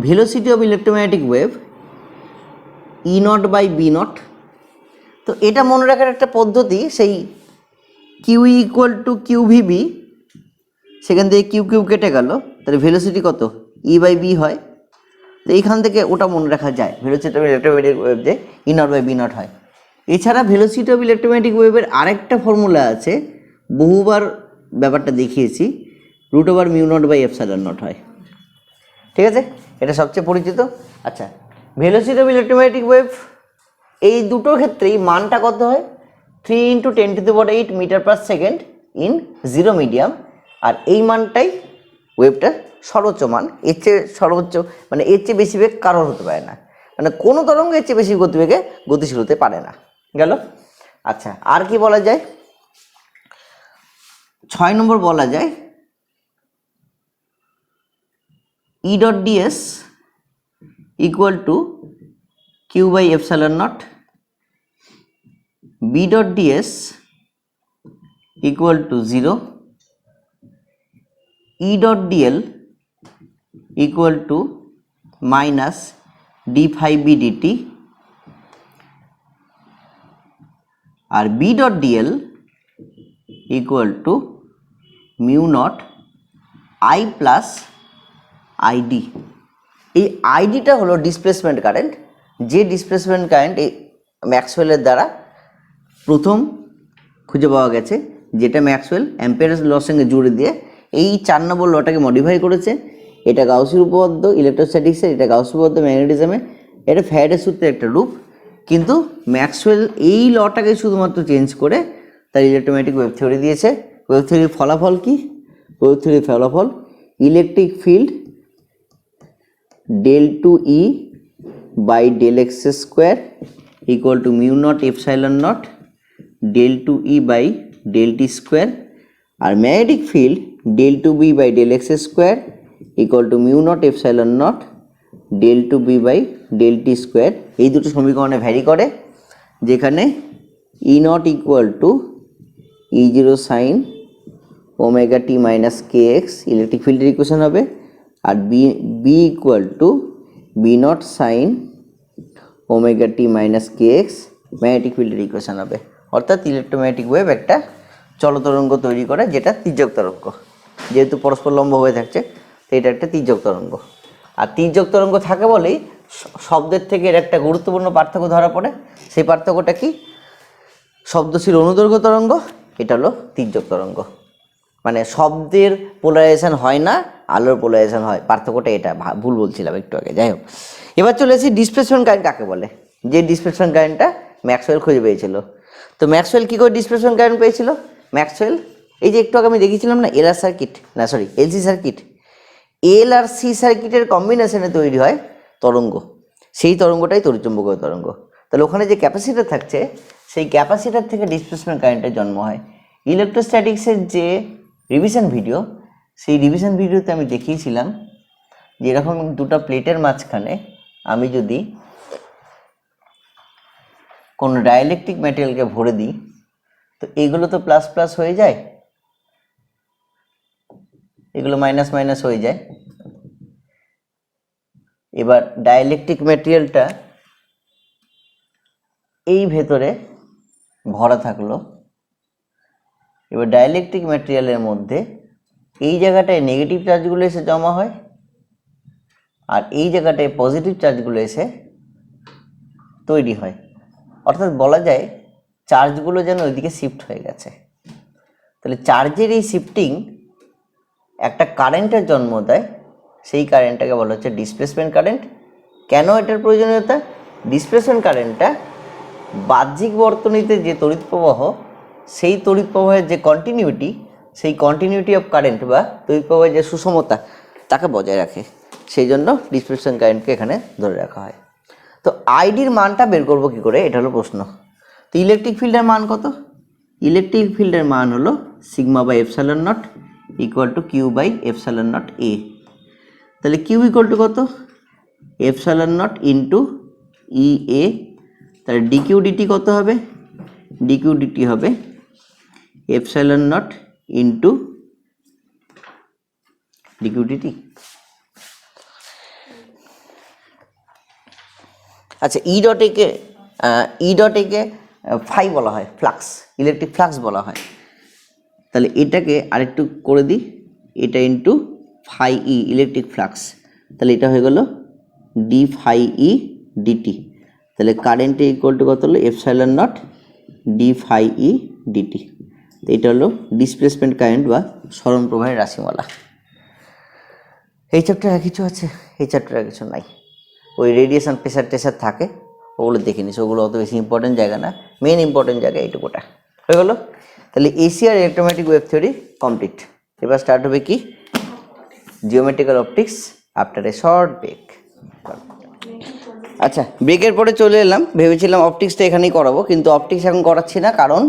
velocity of electromagnetic wave E0/B0। তো এটা মনে রাখার একটা পদ্ধতি, সেই কিউ = QVB, সেখান থেকে কিউ কিউ কেটে গেল, তাহলে ভেলোসিটি কত E/B হয়। তো এইখান থেকে ওটা মনে রাখা যায়, ভেলোসিটি অফ ইলেকট্রোম্যাগনেটিক ওয়েভ যে E0/B0 হয়। এছাড়া ভেলোসিটি অফ ইলেকট্রোম্যাগনেটিক ওয়েভের আরেকটা ফর্মুলা আছে, বহুবার ব্যাপারটা দেখিয়েছি, √μ0/ε0 হয়। ঠিক আছে, এটা সবচেয়ে পরিচিত। আচ্ছা, ভেলোসিটি অফ ইলেকট্রোম্যাগনেটিক ওয়েভ এই দুটো ক্ষেত্রেই মানটা কত হয়, 3 × 10⁸ metre per second in 0 medium, আর এই মানটাই ওয়েভটা সর্বোচ্চ মান, এর চেয়ে সর্বোচ্চ মানে এর চেয়ে বেশি বেগ কারোর হতে পারে না, মানে কোনো তরঙ্গ এর চেয়ে বেশি গতিবেগে গতিশীল হতে পারে না। গেল। আচ্ছা, আর কি বলা যায়? 6 নম্বর বলা যায় E dot ds equal to q by epsilon naught, B dot ds equal to 0, E dot dl equal to minus d phi b dt, R B dot dl equal to mu naught I plus id। এই আইডিটা হলো displacement current, যে displacement current এই ম্যাক্সওয়েলের দ্বারা প্রথম খুঁজে পাওয়া গেছে, যেটা ম্যাক্সওয়েল অ্যাম্পিয়ারের লর সঙ্গে জুড়ে দিয়ে এই 4 নম্বর লটাকে মডিফাই করেছে। এটা গাউসের উপপাদ্য ইলেকট্রোস্ট্যাটিক্সে, এটা গাউসের উপপাদ্য ম্যাগনেটিজমে, এটা ফ্যারাডের সূত্রের একটা রূপ, কিন্তু ম্যাক্সওয়েল এই লটাকে শুধুমাত্র চেঞ্জ করে তার ইলেকট্রোম্যাগনেটিক ওয়েভ থিওরি দিয়েছে। ওয়েভ থিওরির ফলাফল কি? ওয়েভ থিওরির ফলাফল electric field del 2E by del x square equal to mu naught epsilon naught del 2E by del t square, আর magnetic field del 2B by del x square equal to mu naught epsilon naught del 2B by del t square। এই দুটো সমীকরণে vary করে, যেখানে E naught equal to E0 sin omega t minus kx electric ফিল্ডের equation হবে, আর b equal to B nought sine omega t minus k x magnetic ফিল্ডের equation হবে। অর্থাৎ ইলেকট্রোম্যাগনেটিক ওয়েভ একটা চলতরঙ্গ তৈরি করে, যেটা তির্যক তরঙ্গ, যেহেতু পরস্পর লম্ব হয়ে থাকছে তো এটা একটা তির্যক তরঙ্গ। আর তির্যক তরঙ্গ থাকে বলেই শব্দের থেকে এর একটা গুরুত্বপূর্ণ পার্থক্য ধরা পড়ে। সেই পার্থক্যটা কি? শব্দ ছিল অনুদৈর্ঘ্য তরঙ্গ, এটা হলো তির্যক তরঙ্গ। মানে শব্দের পোলারাইজেশন হয় না, আলোর পোলারাইজেশন হয়। পার্থক্যটা এটা, ভুল বলছিলাম একটু আগে। যাই হোক, এবার চলে এসেছি ডিসপ্লেসমেন্ট কারেন্ট কাকে বলে, যে ডিসপ্লেসমেন্ট কারেন্টটা ম্যাক্সওয়েল খুঁজে পেয়েছিল। তো ম্যাক্সওয়েল কী করে ডিসপ্লেসমেন্ট কারেন্ট পেয়েছিল? ম্যাক্সওয়েল এই যে একটু আগে আমি দেখিয়েছিলাম না, এলআর সার্কিট, না সরি এলসি সার্কিট, এল আর সি সার্কিটের কম্বিনেশনে তৈরি হয় তরঙ্গ, সেই তরঙ্গটাই তড়িৎচুম্বকীয় তরঙ্গ। তাহলে ওখানে যে ক্যাপাসিটার থাকছে, সেই ক্যাপাসিটার থেকে ডিসপ্লেসমেন্ট কারেন্টের জন্ম হয়। ইলেকট্রোস্ট্যাটিক্সের যে রিভিশন ভিডিও, সেই রিভিশন ভিডিওতে আমি দেখিয়েছিলাম যে এরকম দুটো প্লেটের মাঝখানে আমি যদি কোনো ডাইইলেকট্রিক ম্যাটেরিয়ালকে ভরে দিই, তো এগুলো তো প্লাস প্লাস হয়ে যায়, এগুলো মাইনাস মাইনাস হয়ে যায়। এবার ডাইইলেকট্রিক ম্যাটেরিয়ালটা এই ভেতরে ভরা থাকলো, এবার ডাইইলেকট্রিক ম্যাটেরিয়ালের মধ্যে এই জায়গাটায় নেগেটিভ চার্জগুলো এসে জমা হয়, আর এই জায়গাটায় পজিটিভ চার্জগুলো এসে তৈরি হয়। অর্থাৎ বলা যায় চার্জগুলো যেন ওইদিকে শিফট হয়ে গেছে। তাহলে চার্জের এই শিফটিং একটা কারেন্টের জন্ম দেয়, সেই কারেন্টটাকে বলা হচ্ছে ডিসপ্লেসমেন্ট কারেন্ট। কেন এটার প্রয়োজনীয়তা? ডিসপ্লেসমেন্ট কারেন্টটা বাহ্যিক বর্তনীতে যে তড়িৎ প্রবাহ, সেই তড়িৎ প্রবাহের যে কন্টিনিউটি, সেই কন্টিনিউটি অফ কারেন্ট বা তড়িৎ প্রবাহের যে সুষমতা, তাকে বজায় রাখে। সেই জন্য ডিসপ্লেসমেন্ট কারেন্টকে এখানে ধরে রাখা হয়। তো আইডির মানটা বের করবো কী করে, এটা হলো প্রশ্ন। তো ইলেকট্রিক ফিল্ডের মান কত? ইলেকট্রিক ফিল্ডের মান হলো sigma by epsilon nought equal to Q by epsilon nought A. তাহলে কিউ ইকুয়াল টু কত? Epsilon nought into E A. তাহলে ডিকিউ ডিটি কত হবে? ডিকিউ ডিটি হবে epsilon nought into dQ dt. আচ্ছা, ই ডট একে ফাই বলা হয়, ফ্লাক্স, ইলেকট্রিক ফ্লাক্স বলা হয়। তাহলে এটাকে আরেকটু করে দিই, এটা ইন্টু ফাই ই ইলেকট্রিক ফ্লাক্স। তাহলে এটা হয়ে গেল ডি ফাই ই ডিটি। তাহলে কারেন্টে ইকুয়াল টু কত হলো? Epsilon nought d phi E dt. এটা হলো ডিসপ্লেসমেন্ট কারেন্ট বা সরণ প্রবাহের রাশিমালা। এই চ্যাপ্টারে আর কিছু আছে? এই চ্যাপ্টারে আর কিছু নাই। ওই রেডিয়েশন প্রেশার টেশার থাকে, ওগুলো দেখে নিস, ওগুলো অত বেশি ইম্পর্টেন্ট জায়গা না, মেন ইম্পর্টেন্ট জায়গা এইটুকুটা হয়ে গেলো। তাহলে এসি আর ইলেকট্রোম্যাগনেটিক ওয়েভ থিওরি কমপ্লিট। এবার স্টার্ট হবে কি? Geometrical optics after a short break. আচ্ছা, ব্রেকের পরে চলে এলাম, ভেবেছিলাম অপটিক্সটা এখানেই করাবো, কিন্তু অপটিক্স এখন করাচ্ছি না, কারণ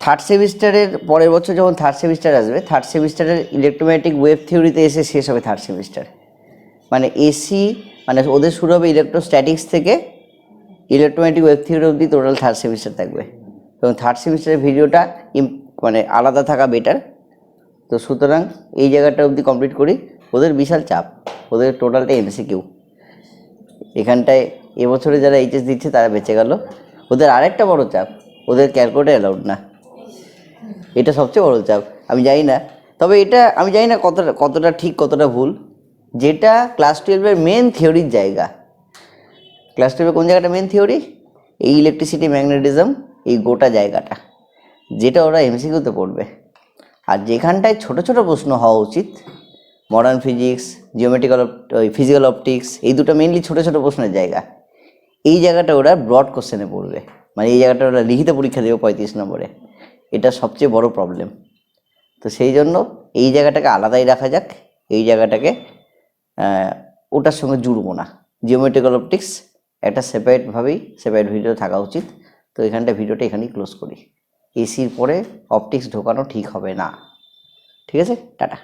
থার্ড সেমিস্টারের পরের বছর যখন থার্ড সেমিস্টার আসবে, থার্ড সেমিস্টারের ইলেকট্রোম্যাগনেটিক ওয়েভ থিওরিতে এসে শেষ হবে থার্ড সেমিস্টার। মানে এসি, মানে ওদের শুরু হবে ইলেকট্রোস্ট্যাটিক্স থেকে ইলেকট্রোম্যাগনেটিক ওয়েভ থিওরি অবধি টোটাল থার্ড সেমিস্টার থাকবে, এবং থার্ড সেমিস্টারের ভিডিওটা মানে আলাদা থাকা বেটার। তো সুতরাং এই জায়গাটা অবধি কমপ্লিট করি। ওদের বিশাল চাপ, ওদের টোটালটা এমসিকিউ। এখানটায় এবছরে যারা এইচএস দিচ্ছে তারা বেঁচে গেল। ওদের আরেকটা বড় চাপ, ওদের ক্যালকুলেটর অ্যালাউড না, এটা সবচেয়ে বড় চাপ। আমি জানি না, তবে এটা আমি জানি না কতটা ঠিক কতটা ভুল। যেটা ক্লাস 12-এর মেন থিওরির জায়গা, ক্লাস 12-এর কোন জায়গাটা মেন থিওরি? এই ইলেকট্রিসিটি, ম্যাগনেটিজম, এই গোটা জায়গাটা, যেটা ওরা এমসিকিউতে পড়বে। আর যেখানটায় ছোট ছোট প্রশ্ন হওয়া উচিত, modern physics, geometrical, physical optics, এই দুটো মেনলি ছোট ছোট প্রশ্নের জায়গা, এই জায়গাটা ওরা ব্রড কোশ্চেনে পড়বে। মানে এই জায়গাটা ওরা লিখিত পরীক্ষা দেবে 35 নম্বরে, এটা সবচেয়ে বড় প্রবলেম। তো সেই জন্য এই জায়গাটাকে আলাদাই রাখা যাক, এই জায়গাটাকে ওটার সঙ্গে জুড়বো না। জিওমেট্রিক্যাল অপটিক্স একটা সেপারেট ভিডিও থাকা উচিত। তো এখানটা ভিডিওটা এখানেই ক্লোজ করি। এসির পরে অপটিক্স ঢোকানো ঠিক হবে না। ঠিক আছে, টাটা।